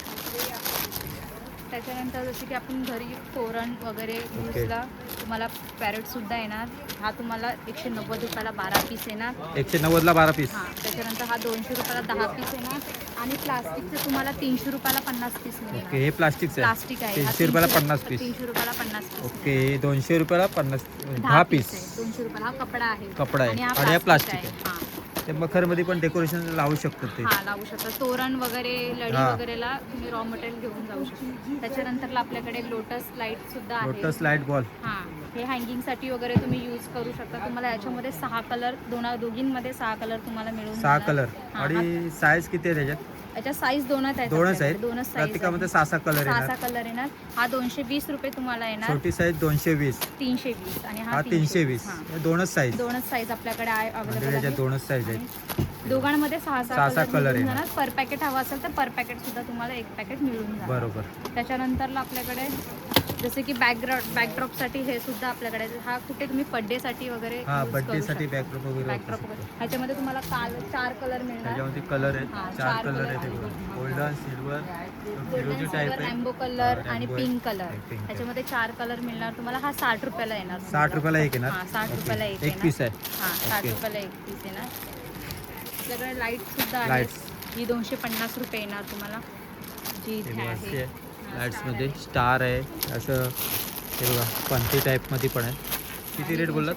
A: त्याच्यानंतर जसं की आपण घरी तोरण वगैरे यूजला तुम्हाला पॅरेट सुद्धा येणार. हा तुम्हाला 190 रुपयाला 12 पीस येणार.
B: 190 ला 12 पीस.
A: हां, त्याच्यानंतर हा 200 रुपयाला 10 पीस येणार. आणि प्लास्टिकचे तुम्हाला 300 रुपयाला 50 पीस मिळणार.
B: ओके. हे प्लास्टिकचं आहे.
A: प्लास्टिक आहे.
B: 300 रुपयाला 50 पीस.
A: 300 रुपयाला 50 पीस.
B: ओके. 200 रुपयाला 10 पीस.
A: 200 रुपयाला हा कपडा आहे.
B: कपडा आहे आणि हा प्लास्टिक आहे. ते मखरमध्ये पण डेकोरेशन लावू शकतो ते.
A: हा, लावू शकता. तोरण वगैरे लढी वगैरेला तुम्ही रॉ मटेरियल घेऊन जाऊ शकता. त्याच्यानंतर आपल्याकडे लोटस लाईट सुद्धा आहे.
B: Lotus light ball.
A: हा, हे हँगिंग साठी वगैरे तुम्ही यूज करू शकता. तुम्हाला याच्यामध्ये 6 कलर दोघींमध्ये 6 कलर तुम्हाला मिळून
B: 6 कलर. आणि साईज किती आहे त्याच्यात?
A: याच्या साईज दोनच आहेत.
B: दोनच आहेत.
A: दोनच
B: प्रत्येकामध्ये 6 कलर येणार.
A: 6 कलर येणार. हा 220 रुपये तुम्हाला येणार.
B: छोटी साईज 220.
A: 320 आणि
B: हा 320. दोनच साईज.
A: दोनच साईज आपल्याकडे अवेलेबल
B: त्याच्यात
A: आहे.
B: दोनच साईज आहेत.
A: दोघांमध्ये 6
B: कलर
A: येणार.
B: येणार.
A: पर पॅकेट हवा असेल तर पर पॅकेट सुद्धा तुम्हाला एक पॅकेट मिळून जाईल.
B: बरोबर.
A: त्याच्यानंतरला आपल्याकडे जसे की बॅकड्रॉप साठी हे सुद्धा आपल्याकडे. हा कुठे तुम्ही बर्थडे साठी वगैरे
B: बर्थडे साठी बॅकड्रॉप वगैरे.
A: ह्याच्यामध्ये तुम्हाला 4 कलर मिळणार.
B: त्याच्यामध्ये कलर आहेत. 4 कलर आहेत. गोल्डन, सिल्वर, फिरोजी टाइप आहे.
A: रॅम्बो कलर आणि पिंक कलर. ह्याच्यामध्ये 4 कलर मिळणार तुम्हाला. हा 60 रुपयाला येणार.
B: 60 रुपयाला एक येणार.
A: 60 रुपयाला
B: एक पीस आहे.
A: हा, 60 रुपयाला एक पीस येणार. आपल्याकडे लाईट सुद्धा आहे. ही 250 रुपये येणार तुम्हाला. जी इथे आहे.
B: लाईट्स मध्ये स्टार आहे असं. हे बघा पंथी टाईप मध्ये पण आहे. किती रेट बोललात?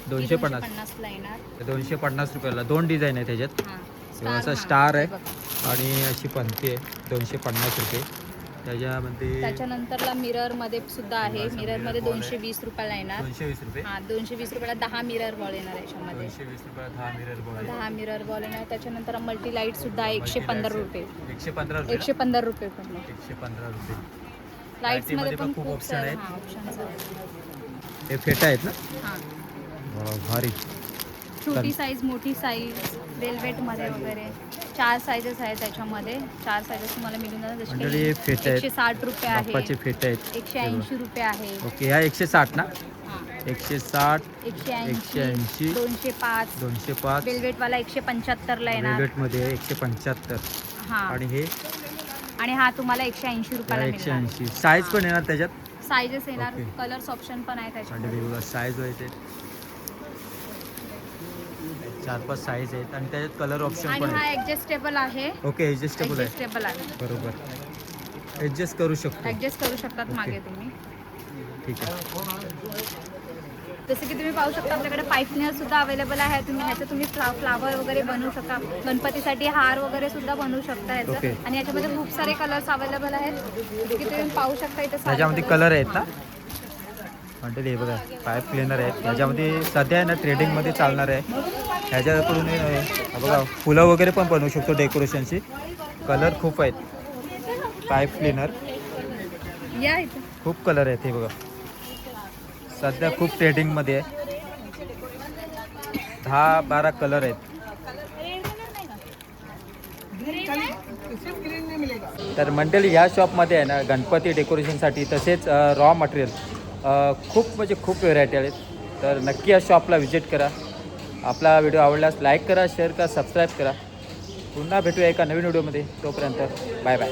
B: 250
A: ला येणार.
B: 250 रुपयाला. 2 डिझाईन आहे त्याच्यात. असा स्टार आहे आणि अशी पंथी आहे. 250 रुपये.
A: त्याच्यानंतरला मिरर मध्ये सुद्धा आहे. मिरर मध्ये 220 रुपयाला येणार.
B: 220 रुपये.
A: हा, 220 रुपयाला 10 मिरर बॉल येणार याच्यामध्ये.
B: 220 रुपयाला 10 मिरर बॉल.
A: 10 मिरर बॉल येणार. त्याच्यानंतर मल्टी लाईट सुद्धा आहे. 115 रुपये.
B: 115 रुपये.
A: 115 रुपये पण.
B: 115 रुपये.
A: लाईट्स मध्ये पण
B: खूप ऑप्शन आहेत.
A: ऑप्शन्स आहेत.
B: हे फेटा आहेत ना.
A: हा,
B: भारी.
A: छोटी साईज, मोठी साईज, वेलवेट मध्ये वगैरे 4 साईजेस आहेत त्याच्यामध्ये. 4 साईजेस तुम्हाला मिळून जाणार. जसे
B: मंडळी
A: की
B: हे फेटे आहेत,
A: 160 रुपये आहे,
B: बाप्पाचे फेटे आहेत.
A: 180 रुपये आहे.
B: ओके, ह्या 160 ना,
A: हां
B: 160,
A: 180, 205,
B: 205,
A: वेलवेटवाला 175ला येणार.
B: वेलवेटमध्ये 175.
A: हां
B: आणि
A: हा तुम्हाला 180 रुपयाला मिळणार.
B: 180 साईज पण येणार त्याच्यात.
A: साईजेस येणार,
B: ओके.
A: कलर्स ऑप्शन पण आहे
B: आणि
A: त्याच्यामध्ये.
B: वेगवेगळ्या साईज व्हायचे, 4-5 साईज आहेत आणि त्याच्यात कलर ऑप्शन
A: आणि
B: पण
A: हा
B: आहे.
A: ऍडजस्टेबल आहे.
B: ओके, ॲडजस्टेबल आहे.
A: ऍडजस्टेबल आहे.
B: बरोबर, ॲडजस्ट करू शकतो.
A: ऍडजस्ट करू शकतात मागे तुम्ही.
B: ठीक आहे.
A: जसं की तुम्ही पाहू शकता आपल्याकडे पाईपनेर सुद्धा अवेलेबल आहे. तुम्ही फ्लावर वगैरे बनवू शकता. गणपतीसाठी हार वगैरे सुद्धा बनवू शकता
B: ओके.
A: ह्याचं. आणि याच्यामध्ये खूप सारे कलर्स अवेलेबल आहेत. जसं की तुम्ही पाहू शकता इथे सारे
B: त्याच्यामध्ये
A: colours.
B: कलर आहेत ना. म्हणते हे बघा, पाईप क्लिनर आहेत. ह्याच्यामध्ये सध्या आहे ना ट्रेडिंगमध्ये चालणार आहे. ह्याच्याकडून बघा फुलं वगैरे पण बनवू शकतो डेकोरेशनची. कलर खूप आहेत. पाईप क्लिनर
A: या इथे.
B: खूप कलर आहेत. हे बघा, सध्या खूप ट्रेडिंगमध्ये आहे. 10-12 कलर आहेत. तर मंडळी ह्या शॉपमध्ये आहे ना गणपती डेकोरेशनसाठी तसेच रॉ मटेरियल खूप म्हणजे खूप व्हेरायटी आहेत. तर नक्की या शॉपला व्हिजिट करा. आपला व्हिडिओ आवडल्यास लाईक करा, शेअर करा, सबस्क्राईब करा. पुन्हा भेटूया एका नवीन व्हिडिओमध्ये. तोपर्यंत बाय बाय.